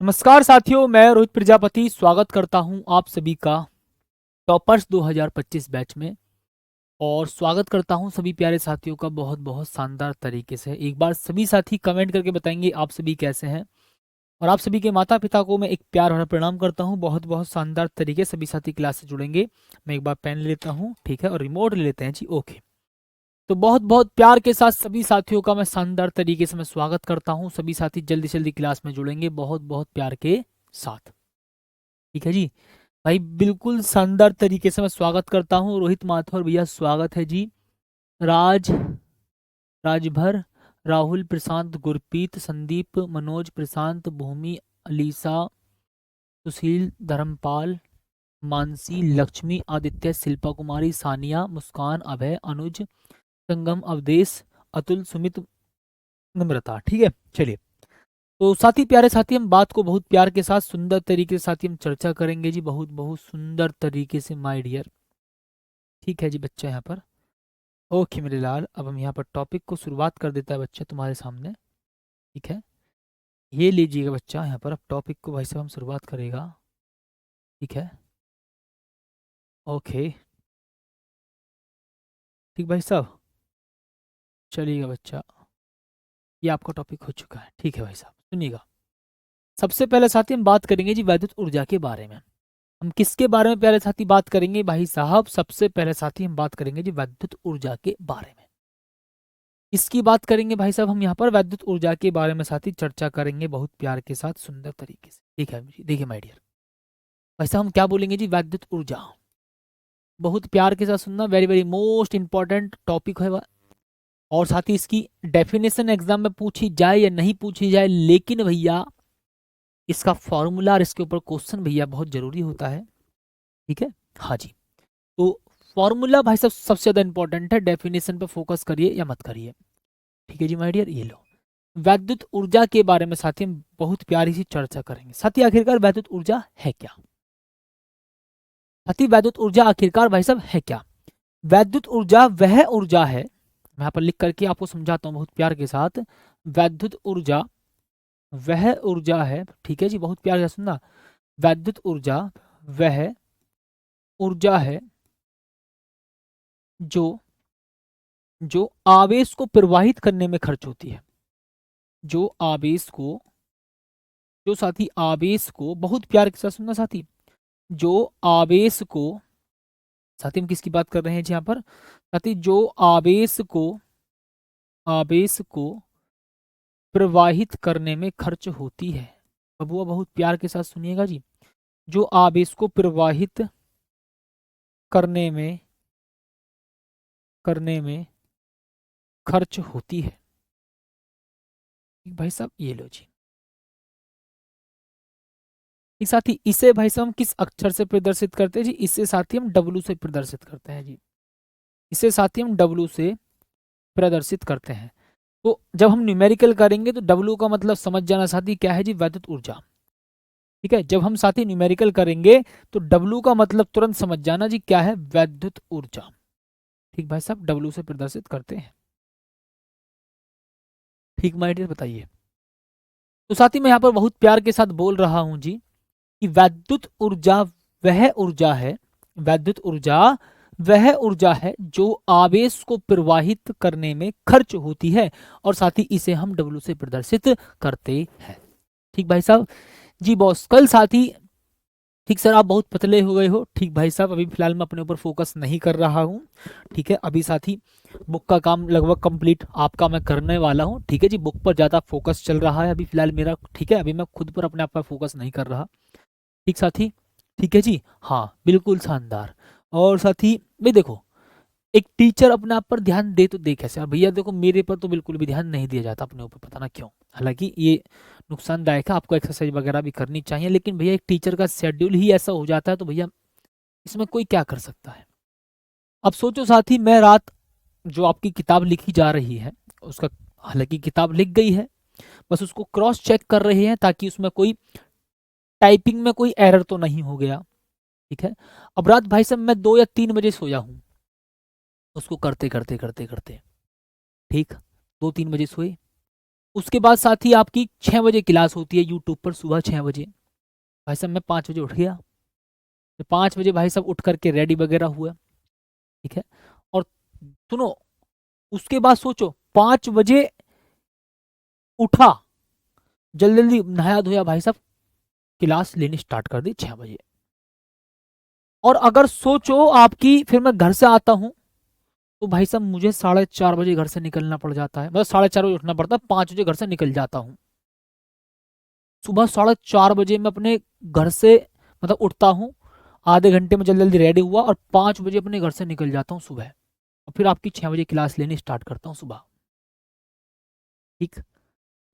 नमस्कार साथियों, मैं रोहित प्रजापति स्वागत करता हूं आप सभी का टॉपर्स 2025 बैच में। और स्वागत करता हूं सभी प्यारे साथियों का बहुत बहुत शानदार तरीके से। एक बार सभी साथी कमेंट करके बताएंगे आप सभी कैसे हैं। और आप सभी के माता पिता को मैं एक प्यार भरा प्रणाम करता हूं। बहुत बहुत शानदार तरीके से सभी साथी क्लास से जुड़ेंगे। मैं एक बार पेन ले लेता हूं, ठीक है, और रिमोट ले लेते हैं जी। ओके, तो बहुत बहुत प्यार के साथ सभी साथियों का मैं शानदार तरीके से मैं स्वागत करता हूं। सभी साथी जल्दी जल्दी क्लास में जुड़ेंगे बहुत बहुत प्यार के साथ, ठीक है जी। भाई बिल्कुल शानदार तरीके से मैं स्वागत करता हूँ। रोहित माथुर भैया स्वागत है जी। राज, राजभर, राहुल, प्रशांत, गुरप्रीत, संदीप, मनोज, प्रशांत, भूमि, अलीसा, सुशील, धर्मपाल, मानसी, लक्ष्मी, आदित्य, शिल्पा कुमारी, सानिया, मुस्कान, अभय, अनुज, संगम, अवधेश, अतुल, सुमित, नम्रता। ठीक है, चलिए। तो साथी, प्यारे साथी, हम बात को बहुत प्यार के साथ सुंदर तरीके से साथी हम चर्चा करेंगे जी, बहुत बहुत सुंदर तरीके से माय डियर। ठीक है जी बच्चा, यहाँ पर ओके मेरे लाल। अब हम यहाँ पर टॉपिक को शुरुआत कर देता है बच्चा तुम्हारे सामने, ठीक है। ये लीजिएगा बच्चा, यहाँ पर अब टॉपिक को भाई साहब हम शुरुआत करेगा, ठीक है। ओके, ठीक भाई साहब, चलिएगा बच्चा, ये आपका टॉपिक हो चुका है, ठीक है भाई साहब, सुनिएगा। सबसे पहले साथी हम बात करेंगे जी वैद्युत ऊर्जा के बारे में। हम किसके बारे में प्यारे साथी बात करेंगे भाई साहब? सबसे पहले साथी हम बात करेंगे जी वैद्युत ऊर्जा के बारे में। इसकी बात करेंगे भाई साहब हम यहाँ पर वैद्युत ऊर्जा के बारे में साथी चर्चा करेंगे बहुत प्यार के साथ सुंदर तरीके से। ठीक है जी, देखिए माय डियर, भाई साहब हम क्या बोलेंगे जी? वैद्युत ऊर्जा। बहुत प्यार के साथ सुनना, very very most important topic है। और साथ ही इसकी डेफिनेशन एग्जाम में पूछी जाए या नहीं पूछी जाए, लेकिन भैया इसका फॉर्मूला और इसके ऊपर क्वेश्चन भैया बहुत जरूरी होता है, ठीक है। हाँ जी, तो फॉर्मूला भाई साहब सबसे ज्यादा इंपॉर्टेंट है। डेफिनेशन पे फोकस करिए या मत करिए, ठीक है जी माय डियर। ये लो, वैद्युत ऊर्जा के बारे में साथी हम बहुत प्यारी सी चर्चा करेंगे। साथी आखिरकार वैद्युत ऊर्जा है क्या? साथी वैद्युत ऊर्जा आखिरकार भाई साहब है क्या? वैद्युत ऊर्जा वह ऊर्जा है, मैं यहाँ पर लिख करके आपको समझाता हूँ बहुत प्यार के साथ। वैद्युत ऊर्जा वह ऊर्जा है, ठीक है जी, बहुत प्यार से सुनना। वैद्युत ऊर्जा वह ऊर्जा है जो जो आवेश को प्रवाहित करने में खर्च होती है। जो आवेश को, जो साथी आवेश को, बहुत प्यार के साथ सुनना साथी, जो आवेश को, साथी हम किसकी बात कर रहे हैं जी यहाँ पर? साथी जो आवेश को, आवेश को प्रवाहित करने में खर्च होती है। बबुआ बहुत प्यार के साथ सुनिएगा जी। जो आवेश को प्रवाहित करने में खर्च होती है, भाई साहब ये लो जी। एक साथी इसे भाई साहब हम किस अक्षर से प्रदर्शित करते हैं जी? इसे साथी हम डब्लू से प्रदर्शित करते हैं जी। इसे साथी हम डब्लू से प्रदर्शित करते हैं। तो जब हम न्यूमेरिकल करेंगे तो डब्लू का मतलब समझ जाना साथी क्या है जी? वैद्युत ऊर्जा, ठीक है। जब हम साथी न्यूमेरिकल करेंगे तो डब्लू का मतलब तुरंत समझ जाना जी क्या है? वैद्युत ऊर्जा, ठीक भाई साहब, डब्लू से प्रदर्शित करते हैं, ठीक माय डियर, बताइए। तो साथी मैं यहाँ पर बहुत प्यार के साथ बोल रहा हूं जी कि वैद्युत ऊर्जा वह ऊर्जा है, वैद्युत ऊर्जा वह ऊर्जा है जो आवेश को प्रवाहित करने में खर्च होती है, और साथ ही इसे हम डब्लू से प्रदर्शित करते हैं, ठीक भाई साहब। जी बॉस, कल साथी, ठीक सर आप बहुत पतले हो गए हो, ठीक भाई साहब, अभी फिलहाल मैं अपने ऊपर फोकस नहीं कर रहा हूँ, ठीक है। अभी साथी बुक का काम लगभग कंप्लीट आपका मैं करने वाला हूँ, ठीक है जी। बुक पर ज़्यादा फोकस चल रहा है अभी फिलहाल मेरा, ठीक है। अभी मैं खुद पर अपने आप पर फोकस नहीं कर रहा, ठीक साथी, ठीक है जी। हाँ बिल्कुल शानदार। और साथी भाई देखो, एक टीचर अपने आप पर ध्यान दे तो दे कैसे? और भैया देखो मेरे पर तो बिल्कुल भी ध्यान नहीं दिया जाता अपने ऊपर, पता ना क्यों। हालांकि ये नुकसानदायक है, आपको एक्सरसाइज वगैरह भी करनी चाहिए, लेकिन भैया एक टीचर का शेड्यूल ही ऐसा हो जाता है, तो भैया इसमें कोई क्या कर सकता है। अब सोचो साथी, मैं रात जो आपकी किताब लिखी जा रही है उसका, हालांकि किताब लिख गई है, बस उसको क्रॉस चेक कर रहे हैं ताकि उसमें कोई टाइपिंग में कोई एरर तो नहीं हो गया, ठीक है। अब रात भाई साहब मैं 2 या 3 बजे सोया हूँ, उसको करते करते करते करते, ठीक, 2-3 बजे सोए, उसके बाद साथ ही आपकी 6 बजे क्लास होती है यूट्यूब पर, सुबह 6 बजे। भाई साहब मैं 5 बजे उठ गया, तो 5 बजे भाई साहब उठ करके रेडी वगैरह हुआ, ठीक है। और सुनो, उसके बाद सोचो 5 बजे उठा, जल्दी जल्दी नहाया धोया भाई साहब, क्लास लेनी स्टार्ट कर दी 6 बजे। और अगर सोचो आपकी, फिर मैं घर से आता हूँ तो भाई साहब मुझे 4:30 बजे घर से निकलना पड़ जाता है, मतलब 4:30 बजे उठना पड़ता है, 5 बजे घर से निकल जाता हूँ। सुबह 4:30 बजे मैं अपने घर से मतलब उठता हूँ, आधे घंटे में जल्दी जल्दी रेडी हुआ और 5 बजे अपने घर से निकल जाता हूँ सुबह, और फिर आपकी 6 बजे क्लास लेनी स्टार्ट करता हूँ सुबह, ठीक।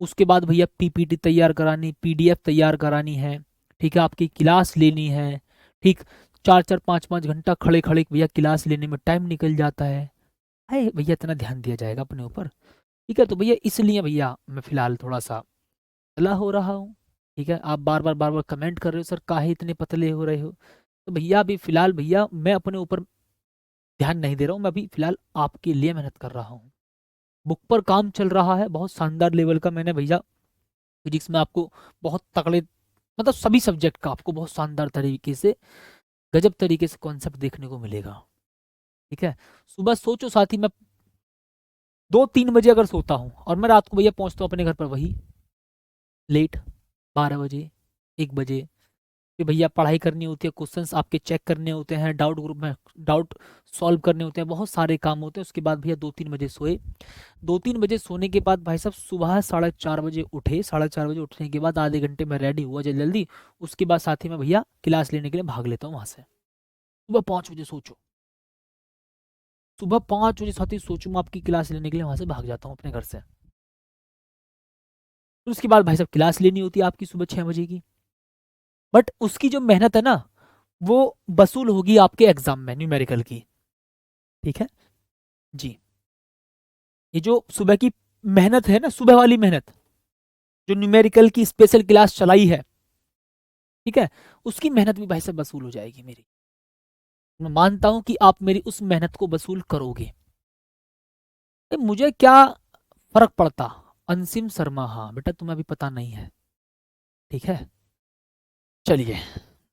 उसके बाद भैया पीपीटी तैयार करानी, पीडीएफ तैयार करानी है, ठीक है, आपकी क्लास लेनी है, ठीक। 4-4 5-5 घंटा खड़े खड़े भैया क्लास लेने में टाइम निकल जाता है। अरे भैया इतना ध्यान दिया जाएगा अपने ऊपर, ठीक है। तो भैया इसलिए भैया मैं फिलहाल थोड़ा सा पतला हो रहा हूँ, ठीक है। आप बार बार कमेंट कर रहे हो सर काहे इतने पतले हो रहे हो, तो भैया अभी फिलहाल भैया मैं अपने ऊपर ध्यान नहीं दे रहा हूँ, मैं अभी फिलहाल आपके लिए मेहनत कर रहा हूँ। बुक पर काम चल रहा है बहुत शानदार लेवल का, मैंने भैया फिजिक्स में आपको बहुत तगड़े, मतलब सभी सब्जेक्ट का आपको बहुत शानदार तरीके से, गजब तरीके से कॉन्सेप्ट देखने को मिलेगा, ठीक है। सुबह सोचो साथी, मैं 2-3 बजे अगर सोता हूँ और मैं रात को भैया पहुंचता हूँ अपने घर पर वही लेट, 12 बजे, 1 बजे, फिर भैया पढ़ाई करनी होती है, क्वेश्चंस आपके चेक करने होते हैं, डाउट ग्रुप में डाउट सॉल्व करने होते हैं, बहुत सारे काम होते हैं। उसके बाद भैया 2-3 बजे सोए, 2-3 बजे सोने के बाद भाई साहब सुबह 4:30 बजे उठे, 4:30 बजे उठने के बाद आधे घंटे में रेडी हुआ जल्दी जल्दी। उसके बाद साथ ही में भैया क्लास लेने के लिए भाग लेता हूँ वहां से, सुबह 5 बजे सोचो, सुबह 5 बजे साथ ही सोचो मैं आपकी क्लास लेने के लिए वहां से भाग जाता हूँ अपने घर से। फिर उसके बाद भाई साहब क्लास लेनी होती है आपकी सुबह 6 बजे की, बट उसकी जो मेहनत है ना वो वसूल होगी आपके एग्जाम में न्यूमेरिकल की, ठीक है जी। ये जो सुबह की मेहनत है ना, सुबह वाली मेहनत, जो न्यूमेरिकल की स्पेशल क्लास चलाई है, ठीक है, उसकी मेहनत भी भाई साहब वसूल हो जाएगी मेरी। मैं मानता हूं कि आप मेरी उस मेहनत को वसूल करोगे। मुझे क्या फर्क पड़ता, अंसिम शर्मा, हाँ बेटा तुम्हें अभी पता नहीं है, ठीक है। चलिए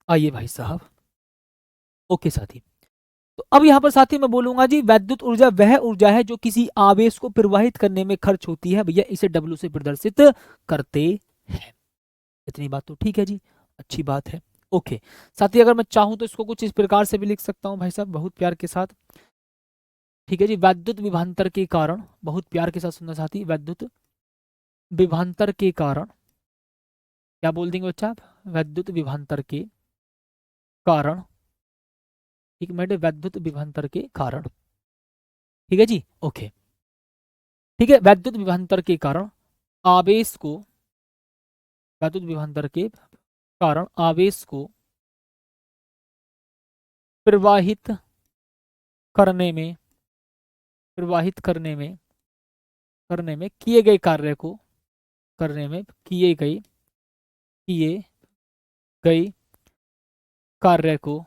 आइए भाई साहब, ओके साथी। तो अब यहाँ पर साथी मैं बोलूंगा जी, वैद्युत ऊर्जा वह ऊर्जा है जो किसी आवेश को प्रवाहित करने में खर्च होती है, भैया इसे डब्ल्यू से प्रदर्शित करते हैं। इतनी बात तो ठीक है जी, अच्छी बात है, ओके। साथी अगर मैं चाहूं तो इसको कुछ इस प्रकार से भी लिख सकता हूं भाई साहब, बहुत प्यार के साथ, ठीक है जी। वैद्युत विभवांतर के कारण, बहुत प्यार के साथ सुनना साथी, वैद्युत विभवांतर के कारण, क्या बोल देंगे बच्चा आप, वैद्युत विभवांतर के कारण, ठीक है मैडम, वैद्युत विभवांतर के कारण, ठीक है जी, ओके, ठीक है। वैद्युत विभवांतर के कारण आवेश को, वैद्युत विभवांतर के कारण आवेश को प्रवाहित करने में, प्रवाहित करने में किए गए कार्य को, करने में किए गए कार्य को,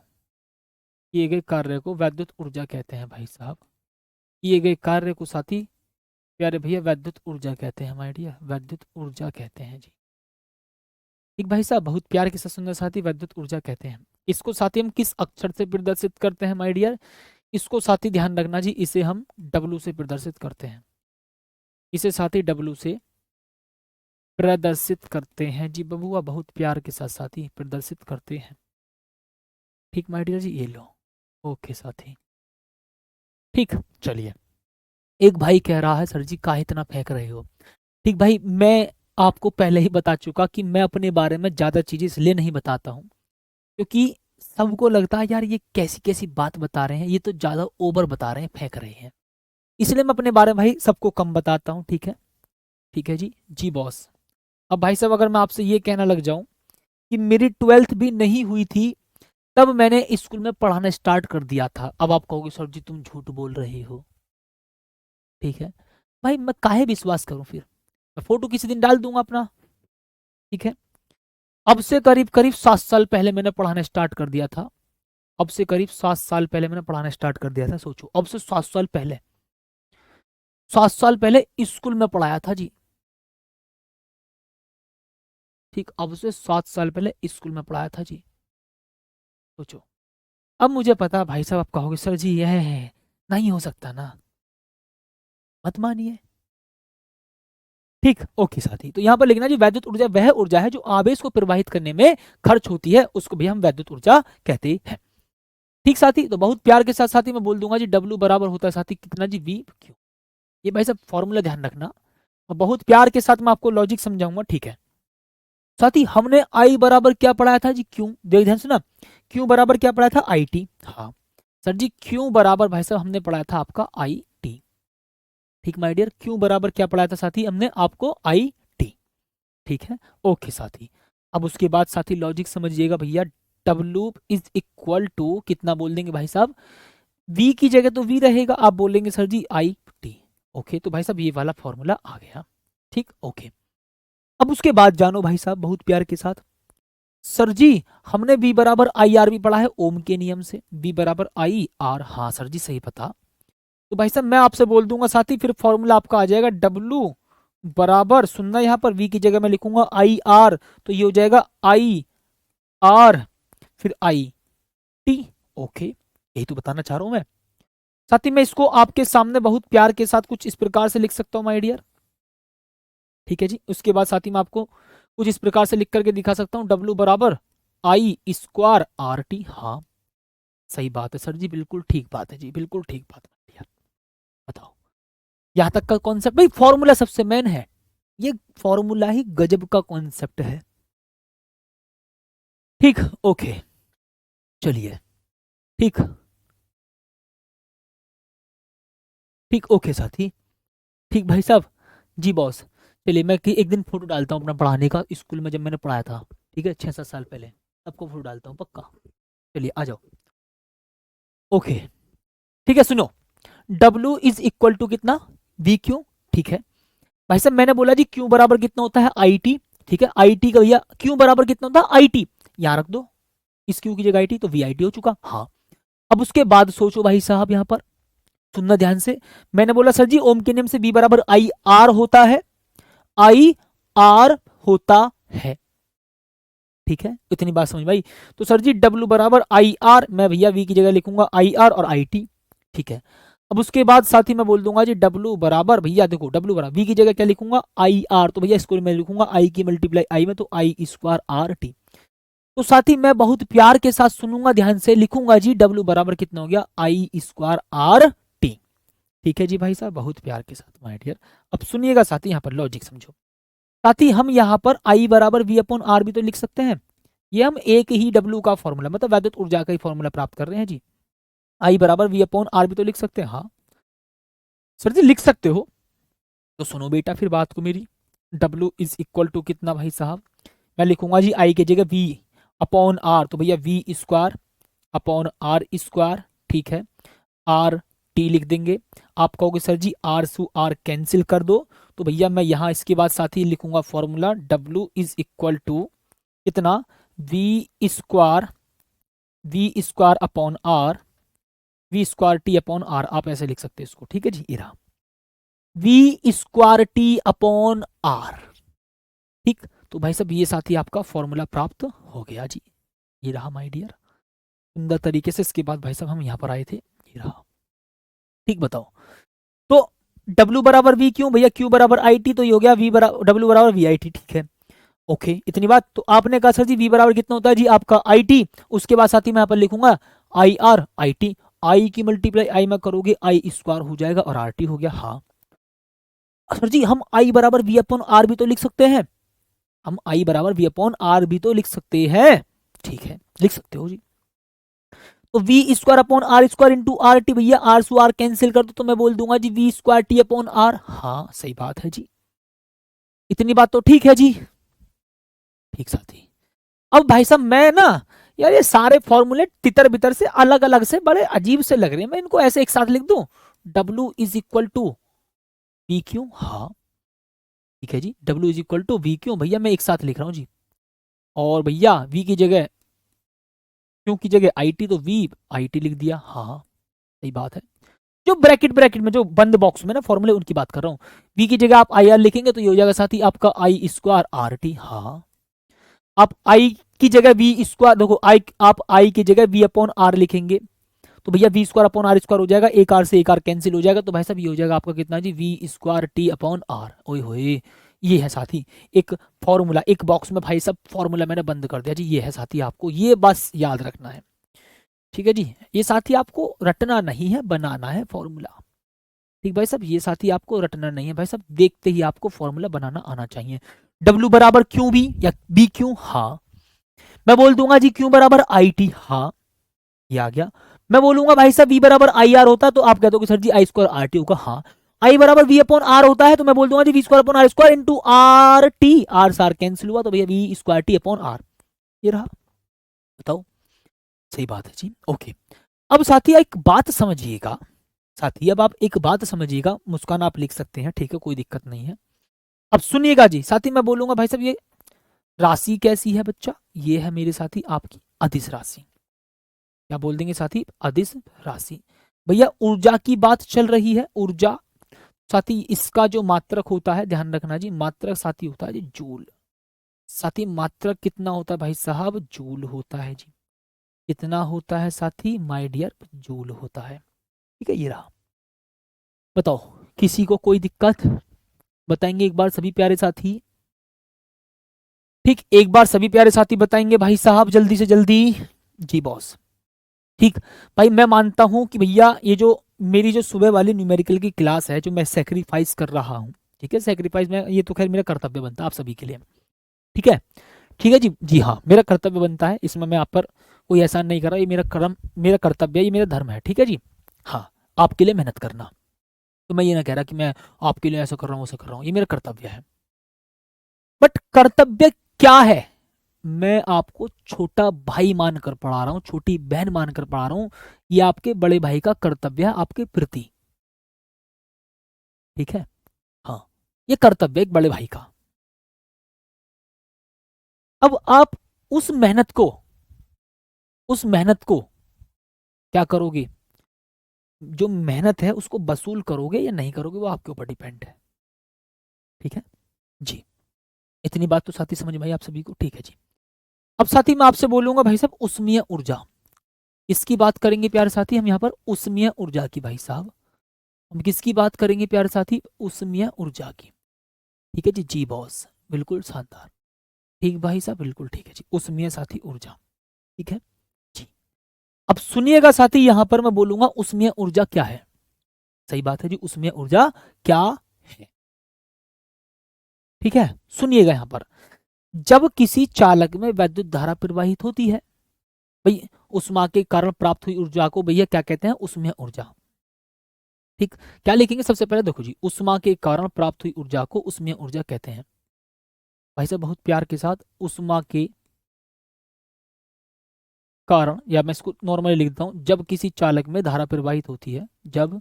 किए गए कार्य को वैद्युत ऊर्जा कहते हैं भाई साहब। किए गए कार्य को साथी प्यारे भैया वैद्युत ऊर्जा कहते हैं, माय डियर, वैद्युत ऊर्जा कहते हैं जी, ठीक भाई साहब, बहुत प्यार के साथ सुंदर साथी, वैद्युत ऊर्जा कहते हैं। इसको साथी हम किस अक्षर से प्रदर्शित करते हैं माय डियर, इसको साथी ध्यान रखना जी, इसे हम डब्लू से प्रदर्शित करते हैं, इसे साथी डब्लू से प्रदर्शित करते हैं जी बबुआ, बहुत प्यार के साथ साथी प्रदर्शित करते हैं, ठीक माय डियर जी, ये लो, ओके साथी, ठीक। चलिए, एक भाई कह रहा है सर जी काहे इतना फेंक रहे हो, ठीक भाई, मैं आपको पहले ही बता चुका कि मैं अपने बारे में ज्यादा चीजें इसलिए नहीं बताता हूँ क्योंकि सबको लगता है यार ये कैसी कैसी बात बता रहे हैं, ये तो ज्यादा ओवर बता रहे हैं, फेंक रहे हैं, इसलिए मैं अपने बारे में भाई सबको कम बताता हूँ, ठीक है, ठीक है जी, जी बॉस। अब भाई साहब अगर मैं आपसे ये कहना लग जाऊं कि मेरी 12th भी नहीं हुई थी तब मैंने स्कूल में पढ़ाना स्टार्ट कर दिया था, अब आप कहोगे सर जी तुम झूठ बोल रहे हो, ठीक है भाई, मैं काहे विश्वास करूं फिर, मैं फोटो किसी दिन डाल दूंगा अपना, ठीक है। अब से करीब करीब 7 साल पहले मैंने पढ़ाना स्टार्ट कर दिया था, अब से करीब 7 साल पहले मैंने पढ़ाना स्टार्ट कर दिया था, सोचो अब से 7 साल पहले, 7 साल पहले स्कूल में पढ़ाया था जी, ठीक, अब से 7 साल पहले स्कूल में पढ़ाया था जी, सोचो। अब मुझे पता भाई साहब आप कहोगे सर जी यह है, नहीं हो सकता ना, मत मानिए। ठीक, ओके साथी, तो यहाँ पर लिखना जी वैद्युत ऊर्जा वह ऊर्जा है जो आवेश को प्रवाहित करने में खर्च होती है, उसको भी हम वैद्युत ऊर्जा कहते हैं। ठीक साथी, तो बहुत प्यार के साथ साथी मैं बोल दूंगा जी W बराबर होता है साथी कितना जी, V क्यू। ये भाई साहब फॉर्मूला ध्यान रखना, और बहुत प्यार के साथ मैं आपको लॉजिक समझाऊंगा, ठीक है साथी। हमने I बराबर क्या पढ़ाया था जी, Q, देख ध्यान से ना, Q बराबर क्या पढ़ाया था, IT। हाँ सर जी, Q बराबर भाई साहब हमने पढ़ाया था आपका IT। ठीक माय डियर, Q बराबर क्या पढ़ाया था साथी हमने आपको, IT। ठीक है, ओके साथी। अब उसके बाद साथी लॉजिक समझिएगा भैया, W इज इक्वल टू कितना बोल देंगे भाई साहब, V की जगह तो V रहेगा, आप बोलेंगे सर जी IT। ओके, तो भाई साहब ये वाला फॉर्मूला आ गया, ठीक ओके। अब उसके बाद जानो भाई साहब बहुत प्यार के साथ, सर जी हमने V बराबर IR भी पढ़ा है ओम के नियम से, V बराबर IR, हाँ सर जी सही पता। तो भाई साहब मैं आपसे बोल दूंगा साथी, फिर फॉर्मूला आपका आ जाएगा W बराबर, सुनना यहाँ पर V की जगह मैं लिखूंगा IR, तो ये हो जाएगा IR फिर IT। ओके, यही तो बताना चाह रहा हूं मैं साथी। मैं इसको आपके सामने बहुत प्यार के साथ कुछ इस प्रकार से लिख सकता हूं माय डियर, ठीक है जी। उसके बाद साथी मैं आपको कुछ इस प्रकार से लिख करके दिखा सकता हूं, W बराबर I² RT। हाँ सही बात है सर जी, बिल्कुल ठीक बात है जी, बिल्कुल ठीक बात है यार। बताओ यहां तक का कॉन्सेप्ट, भाई फॉर्मूला सबसे मेन है, ये फॉर्मूला ही गजब का कॉन्सेप्ट है। ठीक ओके, चलिए ठीक, ठीक ओके साथी, ठीक भाई साहब जी बॉस। चलिए मैं कि एक दिन फोटो डालता हूँ अपना पढ़ाने का, स्कूल में जब मैंने पढ़ाया था, ठीक है 6-7 साल पहले, सबको फोटो डालता हूँ पक्का। चलिए आ जाओ, ओके ठीक है। सुनो, W इज इक्वल टू कितना, VQ। ठीक है भाई साहब, मैंने बोला जी Q बराबर कितना होता है IT। ठीक है, IT का भैया Q बराबर कितना होता है IT, यहाँ रख दो इस Q की जगह IT, तो VIT हो चुका। हाँ अब उसके बाद सोचो भाई साहब, यहाँ पर सुनना ध्यान से, मैंने बोला सर जी ओम के नियम से V बराबर IR होता है, IR होता है, ठीक है इतनी बात समझ भाई। तो सर जी W बराबर IR, मैं भैया V की जगह लिखूंगा IR और IT। ठीक है, अब उसके बाद साथ ही मैं बोल दूंगा जी W बराबर, भैया देखो W बराबर V की जगह क्या लिखूंगा IR, तो भैया इसको मैं लिखूंगा I की मल्टीप्लाई I में, तो I² RT। तो साथी मैं बहुत प्यार के साथ सुनूंगा ध्यान से, लिखूंगा जी W बराबर कितना हो गया, I²RT। ठीक है जी भाई साहब, बहुत प्यार के साथ माय डियर। अब सुनिएगा साथी, यहाँ पर लॉजिक समझो साथी, हम यहाँ पर I बराबर V/R भी तो लिख सकते हैं, ये हम एक ही W का फॉर्मूला, मतलब वैद्युत ऊर्जा का ही फॉर्मूला प्राप्त कर रहे हैं जी। I बराबर V/R भी तो लिख सकते हैं, हाँ सर जी लिख सकते हो। तो सुनो बेटा फिर बात को मेरी, W इज इक्वल टू कितना भाई साहब, मैं लिखूंगा जी I की जगह V/R, तो भैया V²/R²। ठीक है, RT लिख देंगे। आप कहोगे सर जी R से R कैंसिल कर दो, तो भैया मैं यहाँ इसके बाद साथ ही लिखूंगा formula W is equal to कितना, V²R V²T/R, आप ऐसे लिख सकते हैं इसको, ठीक है जी, ये रहा V²T/R। ठीक, तो भाई साहब ये साथी आपका फॉर्मूला प्राप्त हो गया जी, ये रहा माय डियर, सुंदर तरीके से। इसके बाद भाई साहब हम यहाँ पर आए थे, ये रहा। ठीक बताओ, तो W बराबर V क्यों भैया, Q बराबर IT, तो ये हो गया W बराबर VIT। ठीक है ओके, इतनी बात। तो आपने कहा सर जी V बराबर कितना होता है जी आपका IT, उसके बाद साथ ही मैं यहाँ पर लिखूंगा IR IT, I की मल्टीप्लाई I में करोगे I² हो जाएगा और RT हो गया। हाँ सर जी हम I बराबर V/R भी तो लिख सकते हैं, हम I बराबर V/R भी तो लिख सकते हैं, ठीक है लिख सकते हो जी। तो V²/R² इंटू RT, भैया R से R कैंसिल कर दो, तो मैं बोल दूंगा जी V²T/R। हाँ सही बात है जी, इतनी बात तो ठीक है जी, ठीक साथी। अब भाई साहब मैं ना, यार ये सारे फॉर्मूले तितर बितर से अलग अलग से बड़े अजीब से लग रहे हैं, मैं इनको ऐसे एक साथ लिख दूं, W is equal to VQ। हाँ ठीक है जी, W is equal to VQ, भैया मैं एक साथ लिख रहा हूँ जी, और भैया V की जगह Q की जगह IT, तो VIT लिख दिया। हाँ सही बात है, जो ब्रैकेट ब्रैकेट में जो बंद बॉक्स में ना फॉर्मूले उनकी बात कर रहा हूँ। V की जगह आप IR लिखेंगे तो ये हो जाएगा साथी आपका I² RT। हाँ आप आई की जगह वी स्क्वायर, देखो आई, आप आई की जगह वी अपॉन आर लिखेंगे तो भैया V square upon R square हो जाएगा, एक आर से एक आर कैंसिल हो जाएगा, तो भाई साहब ये हो जाएगा आपका कितना G, V square T upon R. ओए होए, ये है साथी एक फॉर्मूला, एक बॉक्स में भाई साहब फॉर्मूला मैंने बंद कर दिया जी, ये है साथी, आपको ये बस याद रखना है। ठीक है जी, ये साथी आपको रटना नहीं है, बनाना है फॉर्मूला। ठीक भाई साहब, ये साथी आपको रटना नहीं है भाई साहब, देखते ही आपको फॉर्मूला बनाना आना चाहिए। W बराबर क्यू बी या बी क्यू, हाँ मैं बोल दूंगा जी क्यू बराबर आई टी, हाँ ये आ गया। मैं बोलूंगा भाई साहब वी बराबर आई आर होता तो आप कहते हो कि सर जी आई स्क्वायर आर टी होगा, हाँ। आई बराबर वी अपॉन आर होता है तो मैं बोल दूंगा G V square upon R square into R T, R सार कैंसिल हुआ तो भैया V square T upon R, ये रहा। बताओ, सही बात है जी, ओके। अब साथी एक बात समझिएगा, साथी अब आप एक बात समझिएगा, मुस्कान आप लिख सकते हैं, ठीक है कोई दिक्कत नहीं है। अब सुनिएगा जी साथी, मैं बोलूंगा भाई साहब ये राशि कैसी है बच्चा, ये है मेरे साथी आपकी अदिश राशि। क्या बोल देंगे साथी, अदिश राशि। भैया ऊर्जा की बात चल रही है, ऊर्जा साथी, इसका जो मात्रक होता है ध्यान रखना जी, मात्रक साथी होता है जी जूल। साथी मात्रक कितना होता है भाई साहब, जूल होता है जी। कितना होता है साथी, माय डियर, जूल होता है। ठीक है, ये रहा। बताओ, किसी को कोई दिक्कत, बताएंगे एक बार सभी प्यारे साथी। ठीक, एक बार सभी प्यारे साथी बताएंगे भाई साहब, जल्दी से जल्दी। जी बॉस। ठीक भाई, मैं मानता हूं कि भैया ये जो मेरी जो सुबह वाली न्यूमेरिकल की क्लास है, जो मैं सेक्रीफाइस कर रहा हूँ, ठीक है सेक्रीफाइस में, ये तो खैर मेरा कर्तव्य बनता है आप सभी के लिए। ठीक है, ठीक है जी, जी हाँ मेरा कर्तव्य बनता है, इसमें मैं आप पर कोई एहसान नहीं कर रहा, ये मेरा कर्म, मेरा कर्तव्य है, ये मेरा धर्म है। ठीक है जी, हाँ आपके लिए मेहनत करना, तो मैं ये ना कह रहा कि मैं आपके लिए ऐसा कर रहा हूँ वैसा कर रहा हूँ, ये मेरा कर्तव्य है। बट कर्तव्य क्या है, मैं आपको छोटा भाई मानकर पढ़ा रहा हूँ, छोटी बहन मानकर पढ़ा रहा हूँ, ये आपके बड़े भाई का कर्तव्य है आपके प्रति। ठीक है, हाँ ये कर्तव्य है एक बड़े भाई का। अब आप उस मेहनत को, उस मेहनत को क्या करोगे, जो मेहनत है उसको वसूल करोगे या नहीं करोगे, वो आपके ऊपर डिपेंड है। ठीक है जी, इतनी बात तो साथी समझ में आई आप सभी को, ठीक है जी। अब साथी मैं आपसे बोलूंगा भाई साहब उष्मीय ऊर्जा, इसकी बात करेंगे प्यारे साथी हम यहाँ पर, उष्मीय ऊर्जा की भाई साहब, हम किसकी बात करेंगे प्यारे साथी, उष्मीय ऊर्जा की। ठीक है जी, जी बॉस, बिल्कुल शानदार। ठीक भाई साहब, बिल्कुल ठीक है जी, उष्मीय साथी ऊर्जा। ठीक है जी, अब सुनिएगा साथी, यहां पर मैं बोलूंगा उष्मीय ऊर्जा क्या है। सही बात है जी, उष्मीय ऊर्जा क्या है। ठीक है, सुनिएगा यहां पर, जब किसी चालक में वैद्युत धारा प्रवाहित होती है, भाई उष्मा के कारण प्राप्त हुई ऊर्जा को भैया क्या कहते हैं, उष्मीय ऊर्जा। ठीक, क्या लिखेंगे सबसे पहले, देखो जी, उष्मा के कारण प्राप्त हुई ऊर्जा को उष्मीय ऊर्जा कहते हैं। भाई साहब बहुत प्यार के साथ, उष्मा के कारण, या मैं इसको नॉर्मली लिख देता हूं, जब किसी चालक में धारा प्रवाहित होती है, जब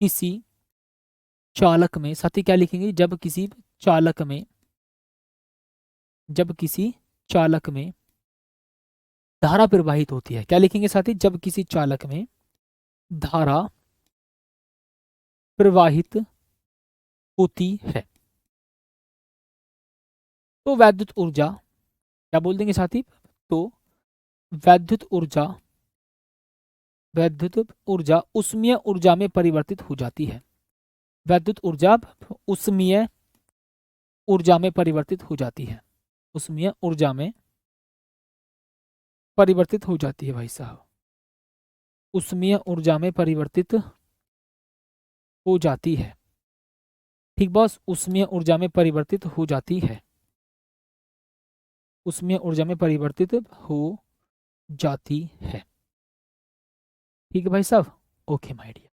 किसी चालक में, साथी क्या लिखेंगे, जब किसी चालक में, जब किसी चालक में धारा प्रवाहित होती है, क्या लिखेंगे साथी, जब किसी चालक में धारा प्रवाहित होती है तो वैद्युत ऊर्जा, क्या बोल देंगे साथी, तो वैद्युत ऊर्जा, वैद्युत ऊर्जा उष्मीय ऊर्जा में परिवर्तित हो जाती है। वैद्युत ऊर्जा उष्मीय ऊर्जा में परिवर्तित हो जाती है, उष्मीय ऊर्जा में परिवर्तित हो जाती है भाई साहब, उष्मीय ऊर्जा में परिवर्तित हो जाती है। ठीक बॉस, उष्मीय ऊर्जा में परिवर्तित हो जाती है, उष्मीय ऊर्जा में परिवर्तित हो जाती है। ठीक है भाई साहब, ओके माय डियर।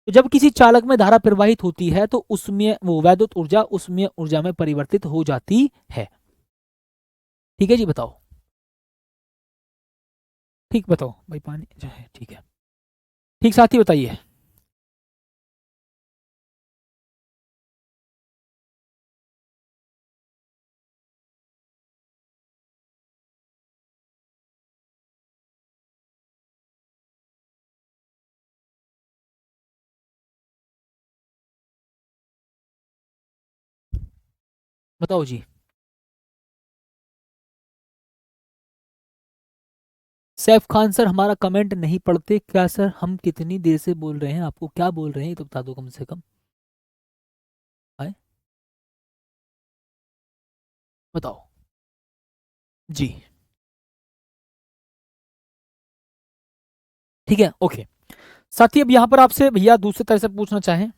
तो जब किसी चालक में धारा प्रवाहित होती है तो उसमें वो वैद्युत ऊर्जा उसमें ऊर्जा में परिवर्तित हो जाती है। ठीक है जी, बताओ। ठीक, बताओ भाई, पानी जो है, ठीक है। ठीक साथी बताइए। बताओ जी। सैफ खान सर हमारा कमेंट नहीं पढ़ते क्या सर? हम कितनी देर से बोल रहे हैं, आपको क्या बोल रहे हैं ये तो बता दो कम से कम। आए बताओ जी। ठीक है, ओके। साथी अब यहाँ पर आपसे भैया दूसरे तरह से पूछना चाहें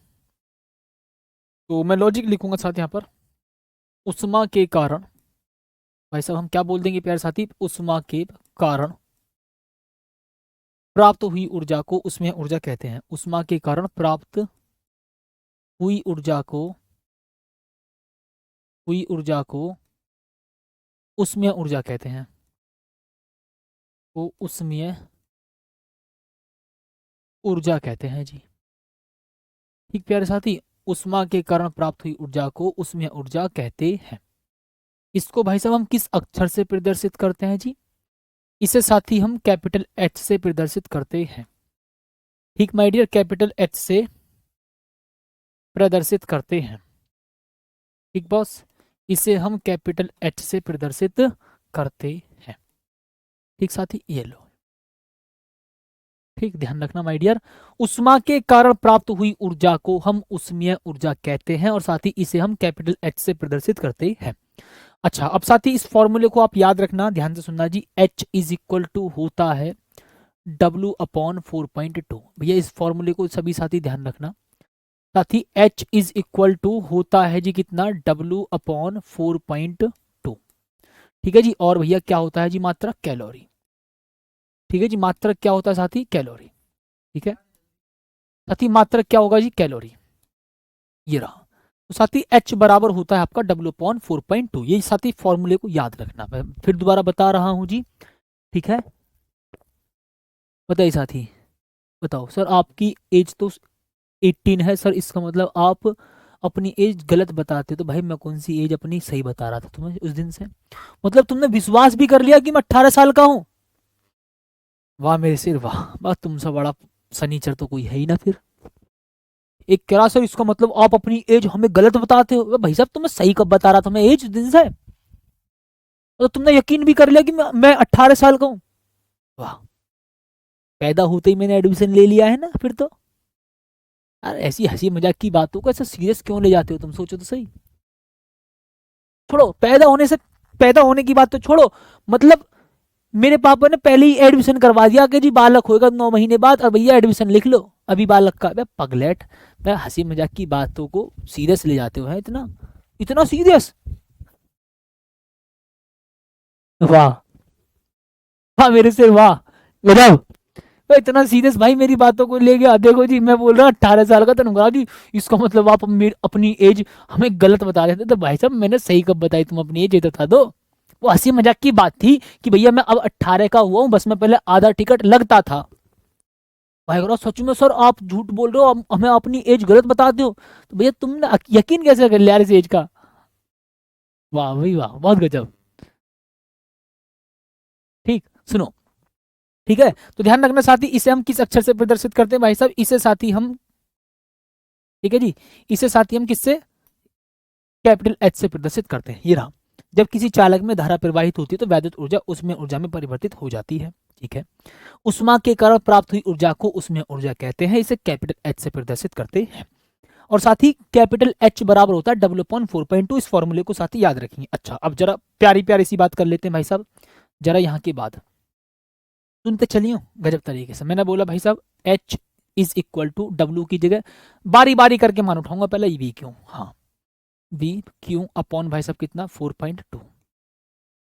तो मैं लॉजिक लिखूंगा साथ यहाँ पर। उष्मा के कारण, भाई साहब हम क्या बोल देंगे प्यारे साथी, उष्मा के कारण प्राप्त हुई ऊर्जा को उसमें ऊर्जा कहते हैं। उष्मा के कारण प्राप्त हुई ऊर्जा को, हुई ऊर्जा को उसमें ऊर्जा कहते हैं। वो उसमें ऊर्जा कहते हैं जी। ठीक प्यारे साथी, उष्मा के कारण प्राप्त हुई ऊर्जा को उसमें ऊर्जा कहते हैं। इसको भाई साहब हम किस अक्षर से प्रदर्शित करते हैं जी? इसे साथी हम कैपिटल एच से प्रदर्शित करते हैं। ठीक माय डियर, कैपिटल एच से प्रदर्शित करते हैं। ठीक बॉस, इसे हम कैपिटल एच से प्रदर्शित करते हैं। ठीक साथी, ये लो। ठीक, ध्यान रखना माय डियर, उष्मा के कारण प्राप्त हुई ऊर्जा को हम उष्मीय ऊर्जा कहते हैं और साथ ही इसे हम कैपिटल एच से प्रदर्शित करते हैं। अच्छा, अब साथी इस फॉर्मूले को आप याद रखना, ध्यान से सुनना जी। H इज इक्वल टू होता है W अपॉन 4.2। भैया इस फॉर्मूले को सभी साथी ध्यान रखना। साथी H इज इक्वल टू होता है जी कितना, W अपॉन 4.2। ठीक है जी, और भैया क्या होता है जी, मात्रक कैलोरी। ठीक है जी, मात्रक क्या होता है साथी, कैलोरी। ठीक है साथी, मात्रक क्या होगा जी, कैलोरी। ये रहा। तो साथी H बराबर होता है आपका W अपॉन 4.2। ये साथी फॉर्मूले को याद रखना, मैं फिर दोबारा बता रहा हूं जी। ठीक है, बताइए साथी। बताओ सर, आपकी एज तो 18 है सर, इसका मतलब आप अपनी एज गलत बताते हो। तो भाई मैं कौन सी एज अपनी सही बता रहा था तुम्हें उस दिन से? मतलब तुमने विश्वास भी कर लिया कि मैं 18 साल का हूं। वाह मेरे सिर वाह, बस तुमसे बड़ा सनीचर तो कोई है ही ना फिर। एक करा सर, इसका मतलब आप अपनी एज हमें गलत बताते हो। भाई साहब तुम्हें सही कब बता रहा था मैं एज उस दिन से? तो तुमने यकीन भी कर लिया कि मैं 18 साल का हूं। वाह, पैदा होते ही मैंने एडमिशन ले लिया है ना फिर तो। यार ऐसी हंसी मजाक की बातों को ऐसा सीरियस क्यों ले जाते हो तुम, सोचो तो सही। छोड़ो पैदा होने से, पैदा होने की बात तो छोड़ो, मतलब मेरे पापा ने पहले ही एडमिशन करवा दिया कि जी बालक होएगा 9 महीने बाद और भैया एडमिशन लिख लो अभी बालक का। बे पगलेट, मैं हंसी मजाक की बातों को सीरियस ले जाते हो है इतना, इतना सीरियस। वाह, वाह मेरे से वाह, गजब। तो इतना सीरियस भाई मेरी बातों को ले गया। देखो जी मैं बोल रहा हूँ 18 साल का, तो जी इसका मतलब आप अपनी एज हमें गलत बता रहे थे। तो भाई साहब मैंने सही कब बताई, तुम अपनी एज ये तो था दो। वो हंसी मजाक की बात थी कि भैया मैं अब 18 का हुआ हूँ, बस मैं पहले आधा टिकट लगता था। भाई अगर सच में सर आप झूठ बोल रहे हो, हमें अपनी एज गलत बताते हो, तो भैया तुमने यकीन कैसे कर लिया यार इस एज का? वाह भाई वाह, बहुत गजब। ठीक सुनो, ठीक है तो ध्यान रखना साथी, इसे हम किस अक्षर से प्रदर्शित करते हैं भाई साहब? इसे साथी हम, ठीक है जी, इसे साथी हम किससे, कैपिटल एच से प्रदर्शित करते हैं। ये रहा। जब किसी चालक में धारा प्रवाहित होती है तो वैद्युत ऊर्जा उसमें ऊर्जा में परिवर्तित हो जाती है। ठीक है, उष्मा के कारण प्राप्त हुई ऊर्जा को उसमें ऊर्जा कहते हैं, इसे कैपिटल एच से प्रदर्शित करते हैं। और साथ ही कैपिटल एच बराबर होता है W अपॉन 4.2। इस फॉर्मूले को साथ ही याद रखेंगे। अच्छा अब जरा प्यारी प्यारी सी बात कर लेते हैं भाई साहब, जरा यहाँ की बात सुनते चलिए गजब तरीके से। मैंने बोला भाई साहब H is equal to W की जगह बारी बारी करके मान उठाऊंगा, पहले V क्यों, हाँ V क्यों अपॉन भाई साहब कितना 4.2।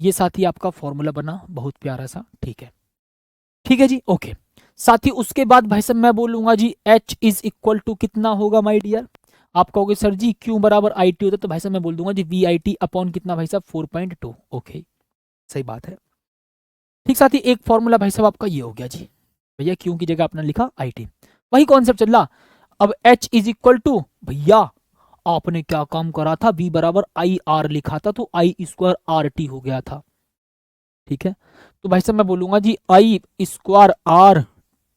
ये साथी आपका फॉर्मूला बना बहुत प्यारा सा। ठीक है, ठीक है जी, ओके। साथी उसके बाद भाई साहब मैं बोलूंगा जी H इज इक्वल टू कितना होगा माय डियर? आप कहोगे सर जी क्यों बराबर आई टी होता है, तो भाई साहब मैं बोल दूंगा G we I T upon कितना भाई साहब 4.2। ओके, सही बात है। ठीक साथी, एक फॉर्मूला भाई साहब आपका ये हो गया जी, भैया क्यों की जगह आपने लिखा आई टी, वही कॉन्सेप्ट चल रहा। अब H इज इक्वल टू, भैया आपने क्या काम करा था, V बराबर आई आर लिखा था तो आई स्क्वायर आर टी हो गया था। ठीक है, तो भाई साहब मैं बोलूंगा जी आई स्क्वायर आर